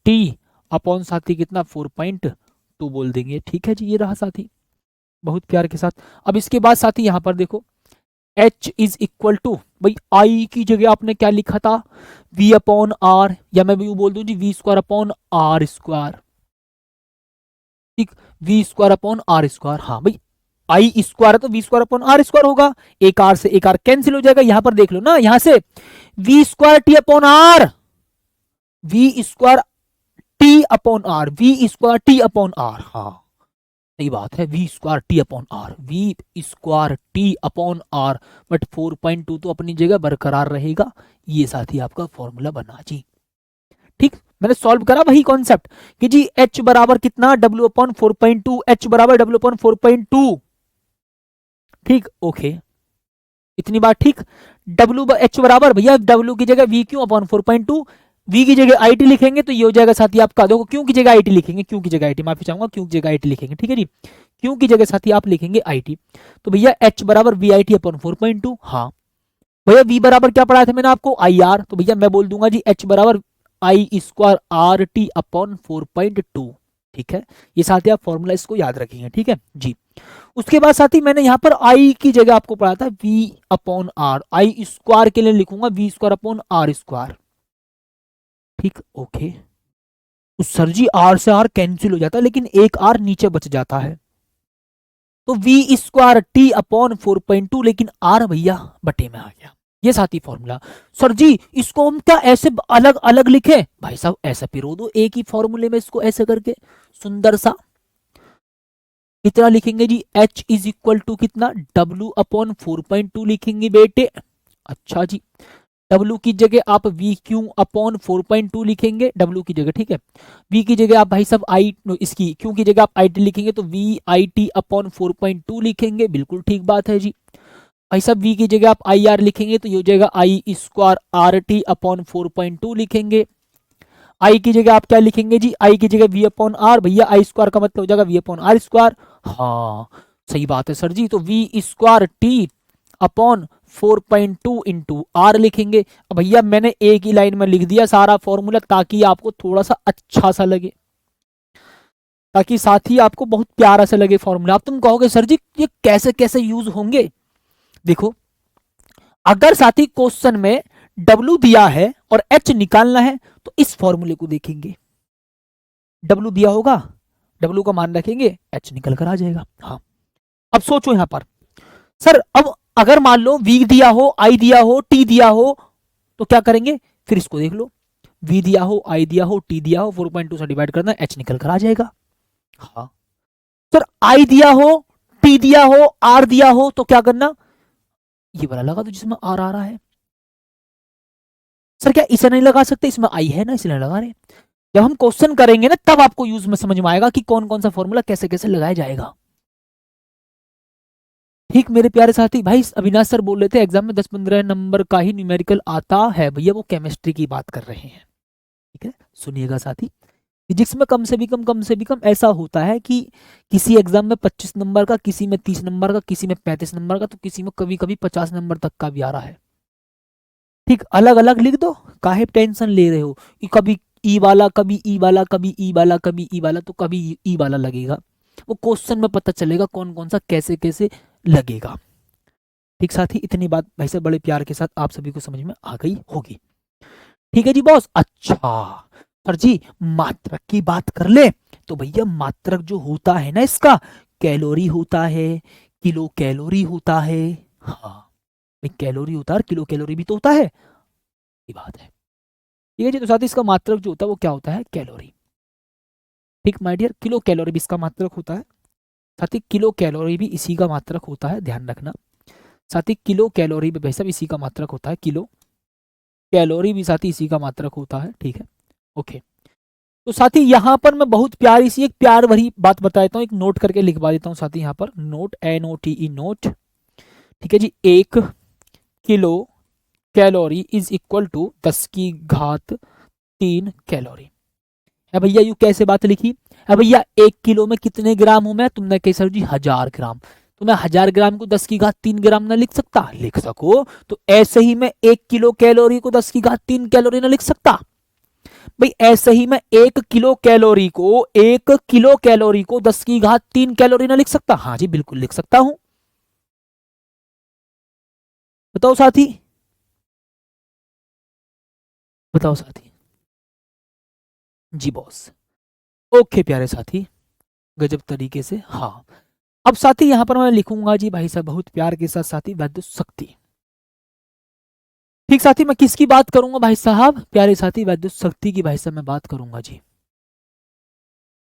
टी अपॉन साथी कितना 4.2 बोल देंगे। ठीक है जी, ये रहा साथी बहुत प्यार के साथ। अब इसके बाद साथी यहाँ पर देखो, H इज इक्वल टू, भाई I की जगह आपने क्या लिखा था, V अपॉन आर, या मैं भी बोल दूं जी V square upon R square, ठीक, V square upon R square. हाँ भाई आई स्क्वायर है तो V square upon R square होगा, एक आर से एक आर कैंसिल हो जाएगा, यहां पर देख लो ना, यहां से V square T upon R, V square T upon R, V square T upon R, हाँ सही बात है, V square T upon R, V square T upon R, but 4.2 तो अपनी जगह बरकरार रहेगा, ये साथ ही आपका फॉर्मूला बना जी। ठीक, मैंने सॉल्व करा वही कॉन्सेप्ट कि जी H बराबर कितना, W अपॉन 4.2, H बराबर W अपॉन 4.2, ठीक, ओके, इतनी बात ठीक। W H बराबर भैया W की जगह V क्यों अपॉन 4.2, V की जगह IT लिखेंगे तो ये हो जाएगा साथी आपका, देखो क्यों की जगह IT लिखेंगे, क्यों की जगह IT, माफी चाहूंगा, क्यों की जगह IT लिखेंगे, ठीक है जी, क्यों की जगह साथी आप लिखेंगे IT, तो भैया H बराबर VIT अपॉन 4.2, हाँ भैया V बराबर क्या पढ़ाया था मैंने आपको, IR, तो भैया मैं बोल दूंगा जी H बराबर आई स्क्वायर आर टी अपॉन 4.2, ठीक है, ये साथी आप फॉर्मूला इसको याद रखेंगे, ठीक है जी। उसके बाद साथी मैंने यहाँ पर आई की जगह आपको पढ़ा था V upon R, I square के लिए लिखूंगा V square upon R square, ठीक, ओके, तो सर जी आर से आर कैंसिल हो जाता है लेकिन एक आर नीचे बच जाता है, तो V स्क्वायर टी अपॉन 4.2, लेकिन आर भैया बटे में आ गया, ये साथी फॉर्मूला। सर जी इसको हम क्या ऐसे अलग अलग लिखे, भाई साहब ऐसा पिरो दो एक ही फॉर्मूले में इसको ऐसे करके सुंदर सा, कितना लिखेंगे जी, H इज इक्वल टू कितना, W अपॉन 4.2 लिखेंगे बेटे, अच्छा जी, W की जगह आप V क्यू अपॉन 4.2 लिखेंगे, W की जगह, ठीक है, V की जगह आप भाई साहब आई, इसकी क्यू की जगह आप IT लिखेंगे तो VIT अपॉन 4.2 लिखेंगे, बिल्कुल ठीक बात है जी। भाई साहब V की जगह आप IR लिखेंगे तो ये हो जाएगा आई स्क्वायर आर टी अपॉन 4.2 लिखेंगे, आई की जगह आप क्या लिखेंगे जी, आई की जगह V अपॉन आर, भैया आई स्क्वायर का मतलब हो जाएगा V अपॉन आर स्क्वायर, हाँ सही बात है सर जी, तो V square T upon 4.2 into R लिखेंगे। अब भैया मैंने एक ही लाइन में लिख दिया सारा फॉर्मूला ताकि आपको थोड़ा सा अच्छा सा लगे, ताकि साथ ही आपको बहुत प्यारा सा लगे फॉर्मूला। अब तुम कहोगे सर जी ये कैसे कैसे यूज होंगे, देखो अगर साथी क्वेश्चन में W दिया है और H निकालना है तो इस फॉर्मूले को देखेंगे, W दिया होगा, W का मान रखेंगे, H निकल कर आ जाएगा। हाँ अब सोचो यहां पर, सर अब अगर मान लो V दिया हो, I दिया हो, T दिया हो, तो क्या करेंगे, फिर इसको देख लो, V दिया हो, I दिया हो, T दिया हो, 4.2 से डिवाइड करना, H निकल कर आ जाएगा। हाँ सर I दिया हो, T दिया हो, R दिया हो, तो क्या करना, ये वाला लगा दो जिसमें R आ रहा है। सर क्या इसे नहीं लगा सकते, इसमें आई है ना इसलिए लगा रहे, जब हम क्वेश्चन करेंगे ना तब आपको यूज में समझ में आएगा कि कौन कौन सा फॉर्मूला कैसे कैसे लगाया जाएगा। ठीक मेरे प्यारे साथी, भाई अविनाश सर बोल रहे थे एग्जाम में 10-15 नंबर का ही न्यूमेरिकल आता है, भैया वो केमिस्ट्री की बात कर रहे हैं, ठीक है सुनिएगा साथी, फिजिक्स में कम से भी कम ऐसा होता है कि किसी एग्जाम में 25 नंबर का, किसी में 30 नंबर का, किसी में 35 नंबर का, तो किसी में कभी कभी 50 नंबर तक का भी आ रहा है। ठीक अलग अलग लिख दो, काहे टेंशन ले रहे हो, कभी ई वाला, कभी ई वाला, कभी ई वाला, कभी ई वाला, तो कभी ई वाला लगेगा, वो क्वेश्चन में पता चलेगा कौन कौन सा कैसे कैसे लगेगा। ठीक साथी इतनी बात भाई साहब बड़े प्यार के साथ आप सभी को समझ में आ गई होगी, ठीक है जी बॉस। अच्छा सर जी मात्रक की बात कर ले, तो भैया मात्रक जो होता है ना इसका, कैलोरी होता है, किलो कैलोरी होता है, हाँ कैलोरी होता है और किलो कैलोरी भी तो होता है, ये बात है, ठीक है जी। तो साथ ही इसका मात्रक जो होता है वो क्या होता है, कैलोरी, ठीक माय डियर, किलो कैलोरी भी इसका मात्रक होता है, साथ ही किलो कैलोरी भी इसी का मात्रक होता है, ध्यान रखना, साथ ही किलो कैलोरी भी भाई साहब इसी का मात्रक होता है, किलो कैलोरी भी साथ ही इसी का मात्रक होता है, ठीक है ओके। तो साथी यहाँ पर मैं बहुत प्यारी सी एक प्यार भरी बात बता देता हूँ, एक नोट करके लिखवा देता हूँ साथी, यहाँ पर नोट NOTE नोट, ठीक है जी, 1 kilo calorie is equal to 10 की घात 3 कैलोरी है भैया। यू कैसे बात लिखी है भैया, 1 किलो में कितने ग्राम हूं मैं, तुमने कही सर जी 1000 ग्राम, तो मैं 1000 ग्राम को 10 की घात 3 ग्राम ना लिख सकता, लिख सको, तो ऐसे ही मैं 1 किलो कैलोरी को 10 की घात 3 कैलोरी ना लिख सकता, भाई ऐसे ही मैं 1 किलो कैलोरी को 1 किलो कैलोरी को 10 की घात 3 कैलोरी ना लिख सकता, हाँ जी बिल्कुल लिख सकता हूं। बताओ साथी, बताओ साथी। जी बॉस। ओके प्यारे साथी, गजब तरीके से। हाँ, अब साथी यहां पर मैं लिखूंगा जी भाई साहब बहुत प्यार के साथ साथी वैद्युत शक्ति। ठीक साथी, मैं किसकी बात करूंगा भाई साहब, प्यारे साथी वैद्युत शक्ति की भाई साहब मैं बात करूंगा जी।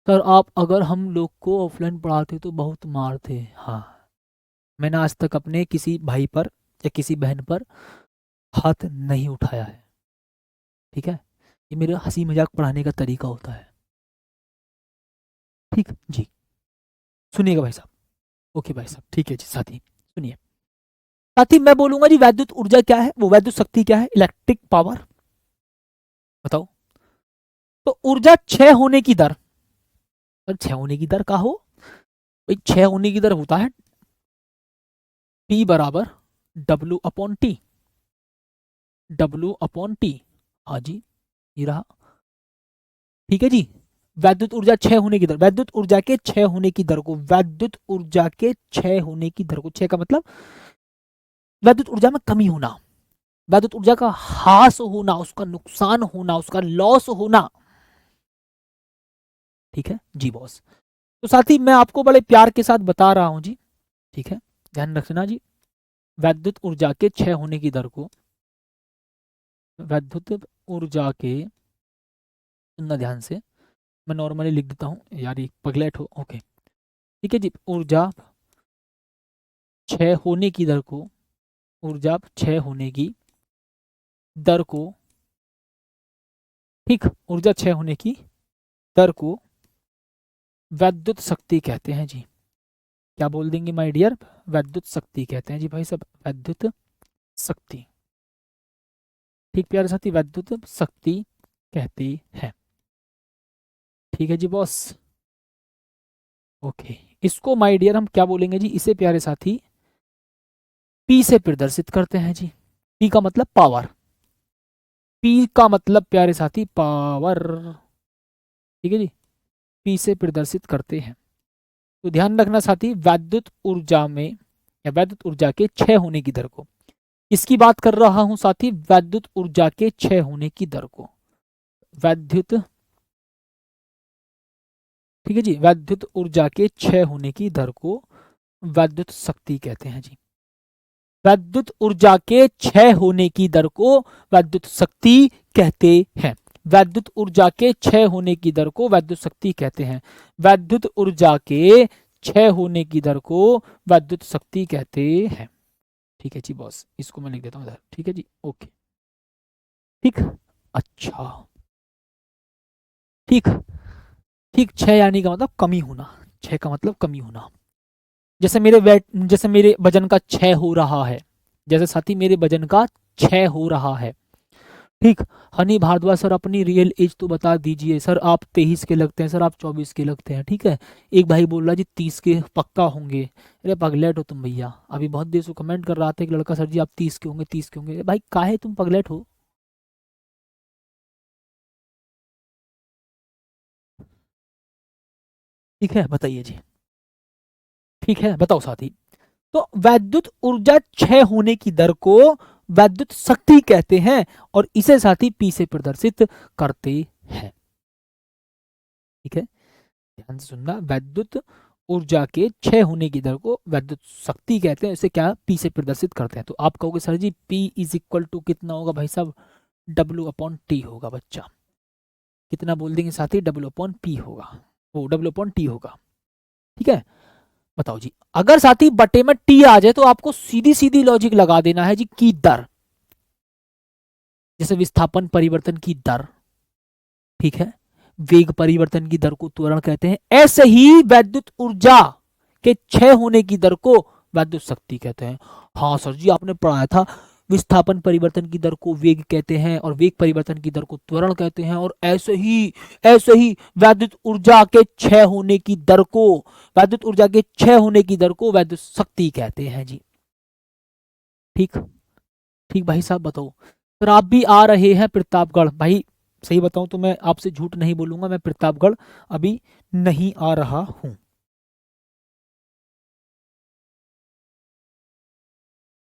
सर आप अगर हम लोग को ऑफलाइन पढ़ाते तो बहुत मारते। हाँ, मैंने आज तक अपने किसी भाई पर या किसी बहन पर हाथ नहीं उठाया है। ठीक है, ये मेरा हंसी मजाक पढ़ाने का तरीका होता है। ठीक जी, सुनिएगा भाई साहब। ओके भाई साहब, ठीक है जी साथी, सुनिए साथी। मैं बोलूंगा जी वैद्युत ऊर्जा क्या है, वो वैद्युत शक्ति क्या है, इलेक्ट्रिक पावर। बताओ। तो ऊर्जा क्षय होने की दर। सर क्षय होने की दर का हो भाई, क्षय होने की दर होता है P बराबर W/T। W/T, हाँ जी, ये रहा। ठीक है जी, वैद्युत ऊर्जा क्षय होने की दर, वैद्युत ऊर्जा के क्षय होने की दर को, वैद्युत ऊर्जा के क्षय होने की दर को, क्षय का मतलब वैद्युत ऊर्जा में कमी होना, वैद्युत ऊर्जा का ह्रास होना, उसका नुकसान होना, उसका लॉस होना। ठीक है जी बॉस। तो साथी मैं आपको बड़े प्यार के साथ बता रहा हूं जी। ठीक है, ध्यान रखना जी। वैद्युत ऊर्जा के क्षय होने की दर को, वैद्युत ऊर्जा के, सुनना ध्यान से, मैं नॉर्मली लिख देता हूँ यार, ये पगलेट हो। ओके, ठीक है जी। ऊर्जा क्षय होने की दर को, ऊर्जा क्षय होने की दर को, ठीक, ऊर्जा क्षय होने की दर को वैद्युत शक्ति कहते हैं जी। क्या बोल देंगे माय डियर, वैद्युत शक्ति कहते हैं जी भाई सब, वैद्युत शक्ति। ठीक प्यारे साथी, वैद्युत शक्ति कहते हैं। ठीक है जी बॉस। ओके, इसको माय डियर हम क्या बोलेंगे जी, इसे प्यारे साथी पी से प्रदर्शित करते हैं जी। पी का मतलब पावर, पी का मतलब प्यारे साथी पावर। ठीक है जी, पी से प्रदर्शित करते हैं। तो ध्यान रखना साथी, वैद्युत ऊर्जा में या वैद्युत ऊर्जा के क्षय होने की दर को, इसकी बात कर रहा हूं साथी, वैद्युत ऊर्जा के क्षय होने की दर को, वैद्युत, ठीक है जी, वैद्युत ऊर्जा के क्षय होने की दर को वैद्युत शक्ति कहते हैं जी। वैद्युत ऊर्जा के क्षय होने की दर को वैद्युत शक्ति कहते हैं। वैद्युत ऊर्जा के क्षय होने की दर को वैद्युत शक्ति कहते हैं। वैद्युत ऊर्जा के क्षय होने की दर को वैद्युत शक्ति कहते हैं। ठीक है जी बॉस, इसको मैं लिख देता हूँ इधर। ठीक है जी, ओके। ठीक, अच्छा, ठीक, ठीक। क्षय यानी का मतलब कमी होना, क्षय का मतलब कमी होना। जैसे मेरे वेट, जैसे मेरे वजन का क्षय हो रहा है, जैसे साथी मेरे वजन का क्षय हो रहा है। ठीक। हनी भारद्वाज सर अपनी रियल एज तो बता दीजिए। सर आप 23 के लगते हैं, सर आप 24 के लगते हैं। ठीक है, एक भाई बोल रहा जी 30 के पक्का होंगे। अरे पगलेट हो तुम भैया, अभी बहुत देर से कमेंट कर रहा था एक लड़का, सर जी आप 30 के होंगे, 30 के होंगे। अरे भाई काहे तुम पगलेट हो। ठीक है, बताइए जी। ठीक है, बताओ साथी। तो वैद्युत ऊर्जा क्षय होने की दर को वैद्युत शक्ति कहते हैं और इसे साथी पी से प्रदर्शित करते हैं। ठीक है, ध्यान से सुनना, वैद्युत ऊर्जा के क्षय होने की दर को वैद्युत शक्ति कहते हैं, इसे क्या पी से प्रदर्शित करते हैं। तो आप कहोगे sir ji P is equal to कितना होगा भाई साहब, W/T होगा बच्चा। कितना बोल देंगे साथी, W/P होगा, वो W/T होगा। ठीक है, बताओ जी। अगर साथी बटे में टी आ जाए तो आपको सीधी सीधी लॉजिक लगा देना है जी, की दर, जैसे विस्थापन परिवर्तन की दर। ठीक है, वेग परिवर्तन की दर को त्वरण कहते हैं। ऐसे ही वैद्युत ऊर्जा के क्षय होने की दर को वैद्युत शक्ति कहते हैं। हाँ सर जी, आपने पढ़ाया था, विस्थापन परिवर्तन की दर को वेग कहते हैं और वेग परिवर्तन की दर को त्वरण कहते हैं। और ऐसे ही वैद्युत ऊर्जा के क्षय होने की दर को, वैद्युत ऊर्जा के क्षय होने की दर को वैद्युत शक्ति कहते हैं जी। ठीक, ठीक भाई साहब, बताओ सर आप भी आ रहे हैं प्रतापगढ़। भाई सही बताऊं तो मैं आपसे झूठ नहीं बोलूंगा, मैं प्रतापगढ़ अभी नहीं आ रहा हूं।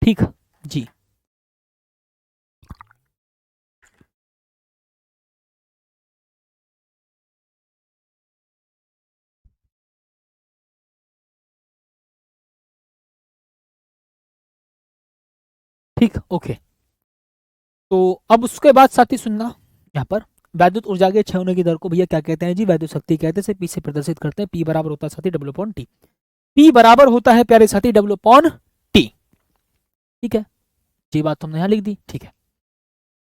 ठीक जी, ठीक, ओके। तो अब उसके बाद साथी सुनना, यहाँ पर वैद्युत ऊर्जा के क्षय होने की दर को भैया क्या कहते हैं जी, वैद्युत शक्ति कहते हैं, पी से प्रदर्शित करते हैं। पी बराबर होता है साथी डब्ल्यू अपॉन टी। पी बराबर होता है प्यारे साथी डब्ल्यू अपॉन टी। ठीक है, ये बात हमने यहाँ लिख दी। ठीक है,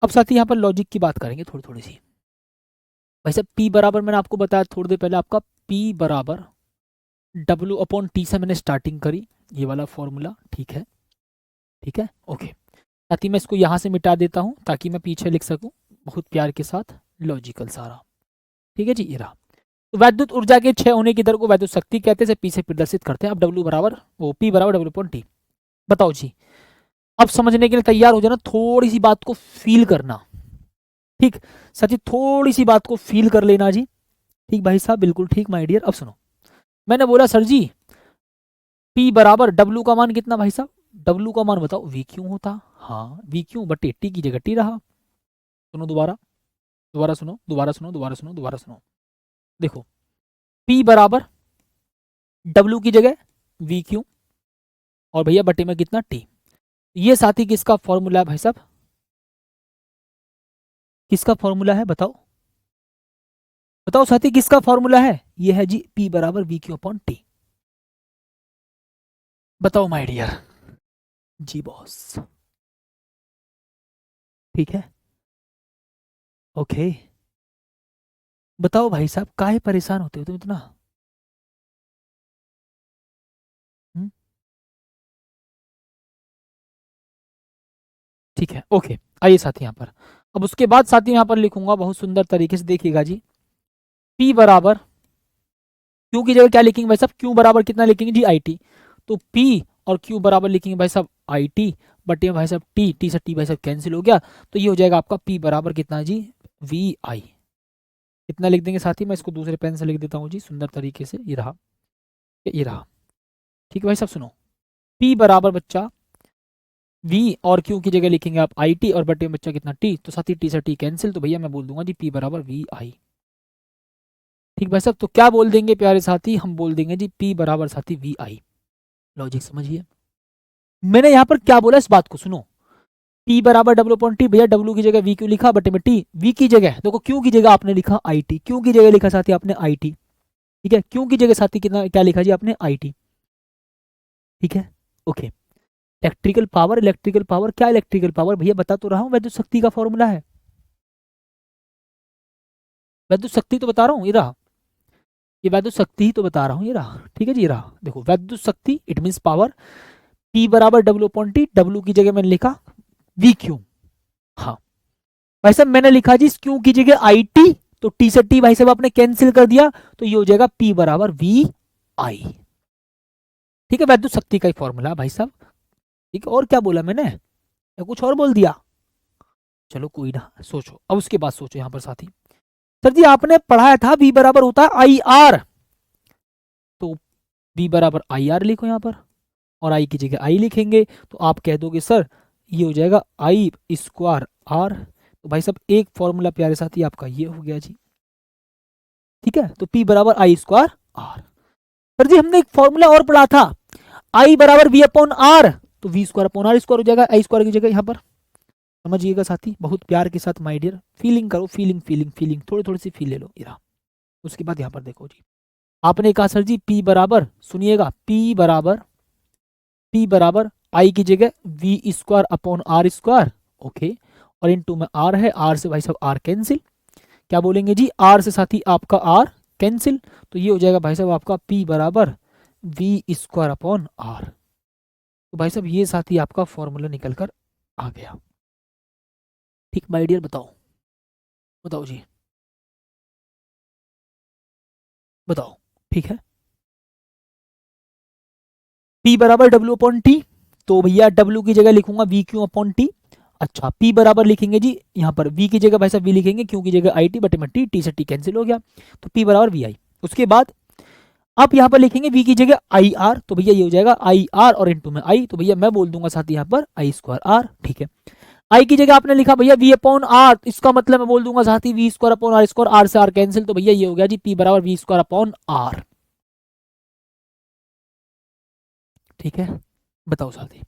अब साथी यहाँ पर लॉजिक की बात करेंगे थोड़ी थोड़ी सी। भाई साहब पी बराबर मैंने आपको बताया थोड़ी देर पहले, आपका पी बराबर डब्ल्यू अपॉन टी से मैंने स्टार्टिंग करी, ये वाला फॉर्मूला। ठीक है, ठीक है, ओके। साथी मैं इसको यहाँ से मिटा देता हूँ ताकि मैं पीछे लिख सकूँ बहुत प्यार के साथ, लॉजिकल सारा। ठीक है जी, ये रहा। तो वैद्युत ऊर्जा के क्षय होने की दर को वैद्युत शक्ति कहते हैं, पी से प्रदर्शित करते हैं। अब डब्ल्यू बराबर वो पी बराबर डब्ल्यू अपॉन टी। बताओ जी, अब समझने के लिए तैयार हो जाना, थोड़ी सी बात को फील करना। ठीक सची, थोड़ी सी बात को फील कर लेना जी। ठीक भाई साहब, बिल्कुल ठीक माय डियर। अब सुनो, मैंने बोला सर जी P बराबर W का मान कितना भाई साहब, W का मान बताओ, V क्यों होता। हाँ, V क्यों बटे T की जगह T रहा। सुनो दोबारा, दोबारा सुनो, दोबारा सुनो, दोबारा सुनो, दोबारा सुनो। देखो P बराबर W की जगह V क्यों, और भैया बटे में कितना T। ये साथी किसका फॉर्मूला है भाई साहब, किसका फॉर्मूला है बताओ, बताओ साथी किसका फॉर्मूला है। ये है जी P बराबर V क्यू अपॉन T। बताओ माय डियर। जी बॉस, ठीक है, ओके। बताओ भाई साहब काहे परेशान होते हो तुम इतना। हम्म? ठीक है, ओके। आइए साथी यहाँ पर, अब उसके बाद साथी यहाँ पर लिखूंगा बहुत सुंदर तरीके से, देखिएगा जी। P बराबर Q की जगह क्या लिखेंगे भाई साहब, Q बराबर कितना लिखेंगे जी IT। तो P और Q बराबर लिखेंगे भाई साहब IT बटे भाई साहब T, T से T भाई साहब कैंसिल हो गया। तो ये हो जाएगा आपका P बराबर कितना जी, VI। कितना लिख देंगे साथी, मैं इसको दूसरे पेन से लिख देता हूँ जी सुंदर तरीके से, ये रहा, ये रहा। ठीक है भाई साहब, सुनो, P बराबर बच्चा V और Q की जगह लिखेंगे आप IT और बटे में बच्चा कितना T, तो साथी T से T कैंसिल, तो भैया मैं बोल दूंगा जी P बराबर VI। ठीक भाई साहब, तो क्या बोल देंगे प्यारे साथी, हम बोल देंगे जी P बराबर साथी VI। लॉजिक समझिए, मैंने यहाँ पर क्या बोला इस बात को सुनो। P बराबर W अपॉन टी, भैया W की जगह V क्यू लिखा बटे में T, V की जगह देखो Q की जगह आपने लिखा IT, Q की जगह लिखा साथी आपने IT। ठीक है, Q की जगह साथी कितना क्या लिखा जी आपने IT। ठीक है, okay. Electrical power, electrical power क्या, इलेक्ट्रिकल पावर भैया बता तो रहा हूँ वैद्युत शक्ति का फॉर्मूला है, वैद्युत शक्ति तो बता रहा हूँ, ये रहा, ये वैद्युत शक्ति ही तो बता रहा हूँ, ये रहा। ठीक है जी, ये रहा, देखो वैद्युत शक्ति इट मीन्स पावर। P बराबर W अपॉन टी, W की जगह मैंने लिखा V क्यू। हाँ भाई साहब, मैंने लिखा जी क्यू की जगह IT, तो T से T भाई साहब आपने कैंसिल कर दिया, तो ये हो जाएगा P बराबर VI। ठीक है, वैद्युत शक्ति का ही फॉर्मूला भाई साहब। ठीक है, और क्या बोला मैंने, या कुछ और बोल दिया। चलो कोई ना, सोचो अब उसके बाद सोचो यहाँ पर साथी। सर जी आपने पढ़ाया था V बराबर होता है IR, तो V बराबर IR लिखो यहाँ पर, और I की जगह I लिखेंगे, तो आप कह दोगे सर ये हो जाएगा I स्क्वायर R। तो भाई साहब एक फॉर्मूला प्यारे साथी आपका ये हो गया जी। ठीक है, तो P बराबर I स्क्वायर R। सर जी हमने एक फॉर्मूला और पढ़ा था, I बराबर V अपॉन R, तो V square upon R square हो जाएगा, I स्क्वायर की जगह यहाँ पर। समझिएगा साथी, बहुत प्यार के साथ माय डियर, फीलिंग करो, फीलिंग फीलिंग फीलिंग, थोड़ी थोड़ी सी फील ले लो, इरा। उसके बाद यहाँ पर देखो जी, आपने कहा सर जी P बराबर, सुनिएगा P बराबर I की जगह V square upon R square, okay, और इनटू में R है, R से भाई साहब R कैंसिल, क्या बोलेंगे जी, R से साथी आपका R कैंसिल, तो ये हो जाएगा भाई साहब आपका P बराबर V स्क्वायर अपॉन R। तो भाई साहब ये साथी आपका फॉर्मूला निकल कर आ गया। ठीक माय डियर, बताओ, बताओ जी, बताओ। ठीक है, P बराबर W अपॉन टी, तो भैया W की जगह लिखूंगा V क्यू अपॉन टी। अच्छा, P बराबर लिखेंगे जी यहाँ पर V की जगह भाई साहब V लिखेंगे, Q की जगह IT बटे में T, T से T कैंसिल हो गया, तो P बराबर VI। उसके बाद आप यहाँ पर लिखेंगे V की जगह IR, तो भैया ये हो जाएगा IR और इनटू में I, तो भैया मैं बोल दूंगा साथ यहाँ पर I स्क्वायर R। ठीक है, I की जगह आपने लिखा भैया V अपॉन R, इसका मतलब मैं बोल दूंगा साथी V square upon R square, R से R कैंसिल, तो भैया ये हो गया जी P बराबर V स्क्वायर अपॉन R। ठीक है, बताओ साथी,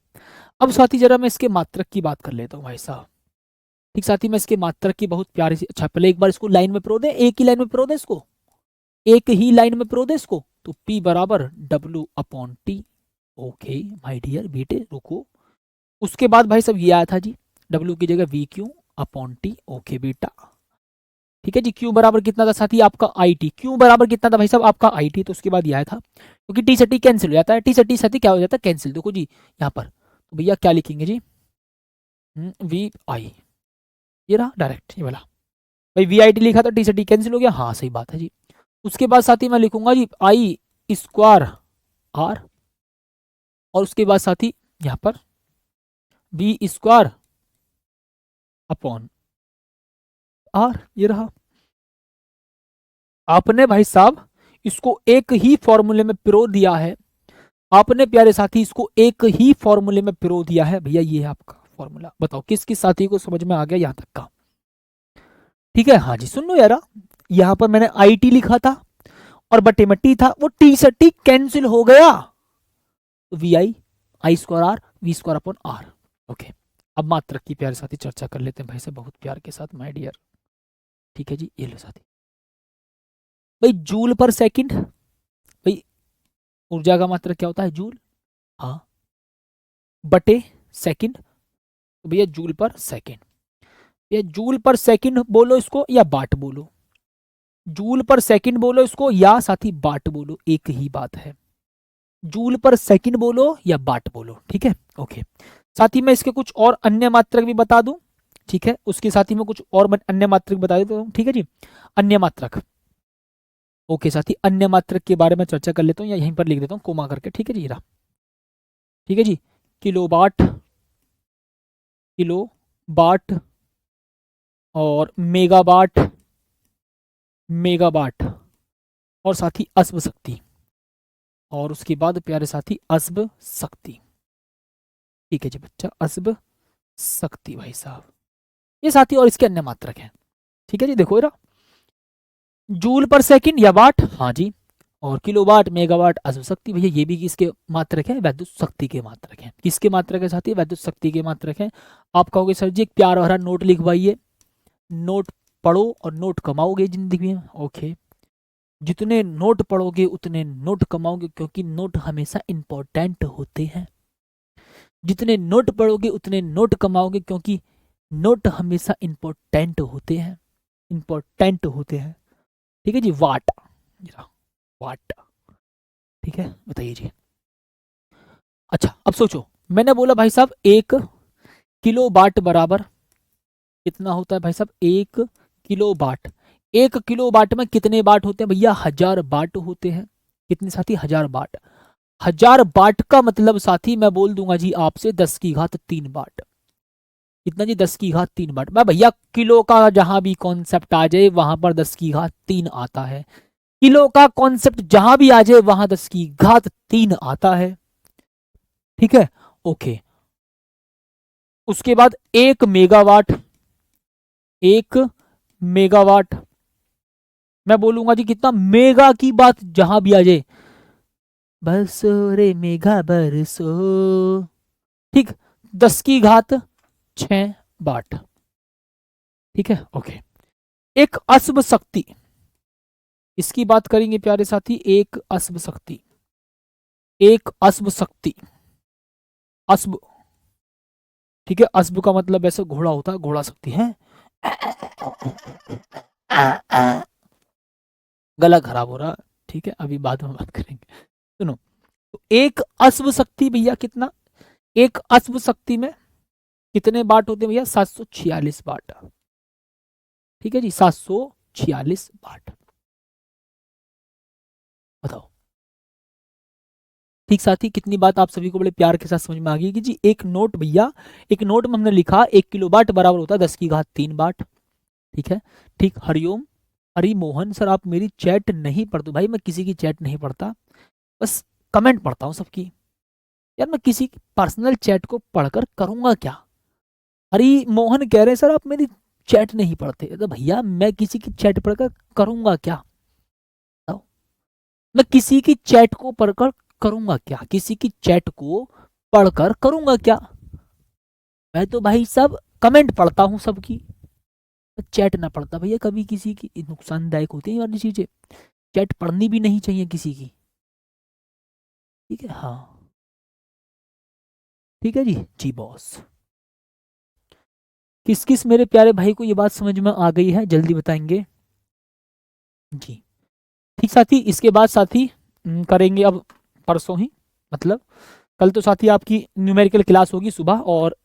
अब साथी जरा मैं इसके मात्रक की बात कर लेता हूँ भाई साहब। ठीक साथी, मैं इसके मात्रक की बहुत प्यारी सी, अच्छा पहले एक बार इसको लाइन में पिरो दे, एक ही लाइन में पिरो दे इसको, एक ही लाइन में पिरो दे इसको। तो P बराबर W/T। ओके माय डियर बेटे रुको, उसके बाद भाई सब ये आया था जी, W की जगह VQ/T। ओके बेटा, ठीक है जी। Q बराबर कितना था साथी आपका IT, Q बराबर कितना था भाई साहब आपका IT, तो उसके बाद ये आया था, क्योंकि T से T कैंसिल हो जाता है, T से T साथी क्या हो जाता है कैंसिल। देखो जी यहाँ पर तो भैया क्या लिखेंगे जी, VI, ये रहा डायरेक्ट ये वाला भाई, VIT लिखा था, T से T कैंसिल हो गया, हाँ सही बात है जी। उसके बाद साथी मैं लिखूंगा जी I²R, और उसके बाद साथी यहाँ पर V²/R, ये रहा। आपने भाई साहब इसको एक ही फॉर्मूले में पिरो दिया है, आपने प्यारे साथी इसको एक ही फॉर्मूले में पिरो दिया है भैया, ये है आपका फॉर्मूला। बताओ किस किस साथी को समझ में आ गया यहां तक का? ठीक है, हाँ जी सुन लो यार, यहां पर मैंने IT लिखा था और बटे में T था, वो T से T कैंसिल हो गया, VI I²R V²/R। ओके, अब मात्रक की प्यारे साथी चर्चा कर लेते हैं भाई साहब बहुत प्यार के साथ माय डियर। ठीक है जी, ये लो साथी भाई, जूल पर सेकंड, भाई ऊर्जा का मात्रक क्या होता है जूल, हाँ, बटे सेकंड, तो भैया जूल पर सेकंड। ये जूल पर सेकंड बोलो इसको या बाट बोलो, जूल पर सेकंड बोलो इसको या साथी बाट बोलो, एक ही बात है, जूल पर सेकंड बोलो या बाट बोलो। ठीक है ओके, साथी मैं इसके कुछ और अन्य मात्रक भी बता दूं, ठीक है, उसके साथ ही मैं कुछ और अन्य मात्रक बता देता हूं। ठीक है जी, अन्य मात्रक, ओके साथी, अन्य मात्रक के बारे में चर्चा कर लेता हूँ, या यहीं पर लिख देता हूँ कोमा करके। ठीक है जी, रहा, ठीक है जी, किलोवाट, किलोवाट और मेगावाट, मेगावाट और साथी अश्व शक्ति, और उसके बाद प्यारे साथी अश्व शक्ति। ठीक है जी बच्चा, अश्व शक्ति भाई साहब, ये साथी और इसके अन्य मात्रक हैं। ठीक है जी, देखो इरा, जूल पर सेकंड या वाट, हाँ जी, और किलोवाट, मेगावाट, अश्व शक्ति, भैया ये भी किसके मात्रक है, वैद्युत शक्ति के मात्रक हैं। किसके मात्रक है साथी, वैद्युत शक्ति के मात्रक हैं। आप कहोगे सर जी एक प्यारा भरा नोट लिखवाइए, नोट पढ़ो और नोट कमाओगे जिंदगी में। ओके, जितने नोट पढ़ोगे उतने नोट कमाओगे, क्योंकि नोट हमेशा इंपॉर्टेंट होते हैं। जितने नोट पढ़ोगे उतने नोट कमाओगे, क्योंकि नोट हमेशा इंपॉर्टेंट होते हैं, इंपॉर्टेंट होते हैं। ठीक है जी, वाट, वाट, ठीक है बताइए जी। अच्छा अब सोचो, मैंने बोला भाई साहब 1 किलो वाट बराबर कितना होता है भाई साहब, 1 किलो वाट, 1 किलो वाट में कितने वाट होते हैं भैया, 1000 वाट होते हैं। कितने साथी, 1000 वाट। 1000 वाट का मतलब साथी मैं बोल दूंगा जी आपसे 10⁻³ वाट। कितना जी, 10⁻³ वाट। मैं भैया किलो का जहां भी कॉन्सेप्ट आ जाए वहां पर 10⁻³ आता है, किलो का कॉन्सेप्ट जहां भी आ जाए वहां 10⁻³ आता है। ठीक है ओके, उसके बाद 1 मेगावाट, 1 मेगावाट मैं बोलूंगा जी कितना, मेगा की बात जहां भी आ जाए, बरसो रे मेगा बरसो, ठीक, 10⁻6 वाट। ठीक है ओके, एक अश्व शक्ति, इसकी बात करेंगे प्यारे साथी, एक अश्व शक्ति, एक अश्व शक्ति, अश्व, ठीक है, अश्व का मतलब ऐसे घोड़ा होता है, घोड़ा शक्ति है, गला खराब हो रहा, ठीक है अभी बाद में बात करेंगे। सुनो, तो एक अश्व शक्ति भैया कितना, एक अश्व शक्ति में कितने वाट होते हैं भैया, 746 वाट। ठीक है जी, 746 वाट। बताओ ठीक साथी, कितनी बात आप सभी को बड़े प्यार के साथ समझ में आ गई कि जी एक नोट भैया, एक नोट में हमने लिखा 1 किलोवाट बराबर होता है 10⁻³ वाट। ठीक है, ठीक, हरिओम, हरि मोहन सर आप मेरी चैट नहीं पढ़ते, भाई मैं किसी की चैट नहीं पढ़ता, बस कमेंट पढ़ता हूँ सबकी। यार मैं किसी की पर्सनल चैट को पढ़कर करूंगा क्या? हरि मोहन कह रहे हैं सर आप मेरी चैट नहीं पढ़ते, तो भैया मैं किसी की चैट पढ़कर करूंगा क्या? मैं किसी की चैट को पढ़कर करूंगा क्या, किसी की चैट को पढ़कर करूंगा क्या? मैं तो भाई सब कमेंट पढ़ता हूँ सबकी, चैट ना पढ़ता भैया कभी किसी की, नुकसानदायक होती है ये वाली चीजें, चैट पढ़नी भी नहीं चाहिए किसी की। ठीक है, हाँ ठीक है जी। जी बॉस, किस किस मेरे प्यारे भाई को ये बात समझ में आ गई है, जल्दी बताएंगे जी। ठीक साथी, इसके बाद साथी करेंगे अब परसों ही, मतलब कल तो साथी आपकी न्यूमेरिकल क्लास होगी सुबह, और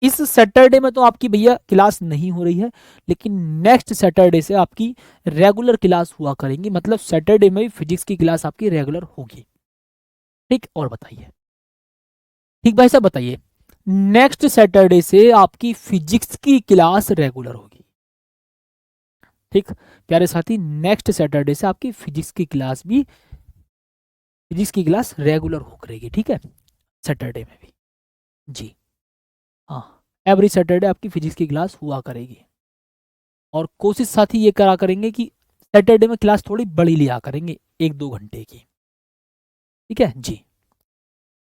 इस सैटरडे में तो आपकी भैया क्लास नहीं हो रही है, लेकिन नेक्स्ट सैटरडे से आपकी रेगुलर क्लास हुआ करेंगी, मतलब सैटरडे में भी फिजिक्स की क्लास आपकी रेगुलर होगी। ठीक, और बताइए, ठीक भाई साहब बताइए, नेक्स्ट सैटरडे से आपकी फिजिक्स की क्लास रेगुलर होगी। ठीक प्यारे साथी, नेक्स्ट सैटरडे से आपकी फिजिक्स की क्लास भी, फिजिक्स की क्लास रेगुलर हो करेगी, ठीक है, सैटरडे में भी जी। हाँ, एवरी सैटरडे आपकी फिजिक्स की क्लास हुआ करेगी, और कोशिश साथी ये करा करेंगे कि सैटरडे में क्लास थोड़ी बड़ी लिया करेंगे, 1-2 घंटे की। ठीक है जी,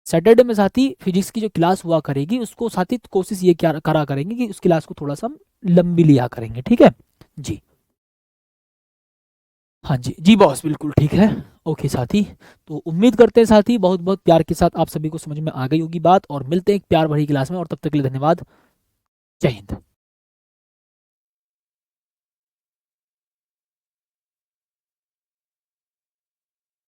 सैटरडे में साथी फिजिक्स की जो क्लास हुआ करेगी उसको साथी कोशिश ये क्या करा करेंगे कि उस क्लास को थोड़ा सा हम लंबी लिया करेंगे, ठीक है जी। हाँ जी, जी बॉस बिल्कुल ठीक है। ओके साथी, तो उम्मीद करते हैं साथी बहुत बहुत प्यार के साथ आप सभी को समझ में आ गई होगी बात, और मिलते हैं एक प्यार भरी क्लास में, और तब तक के लिए धन्यवाद। जय हिंद।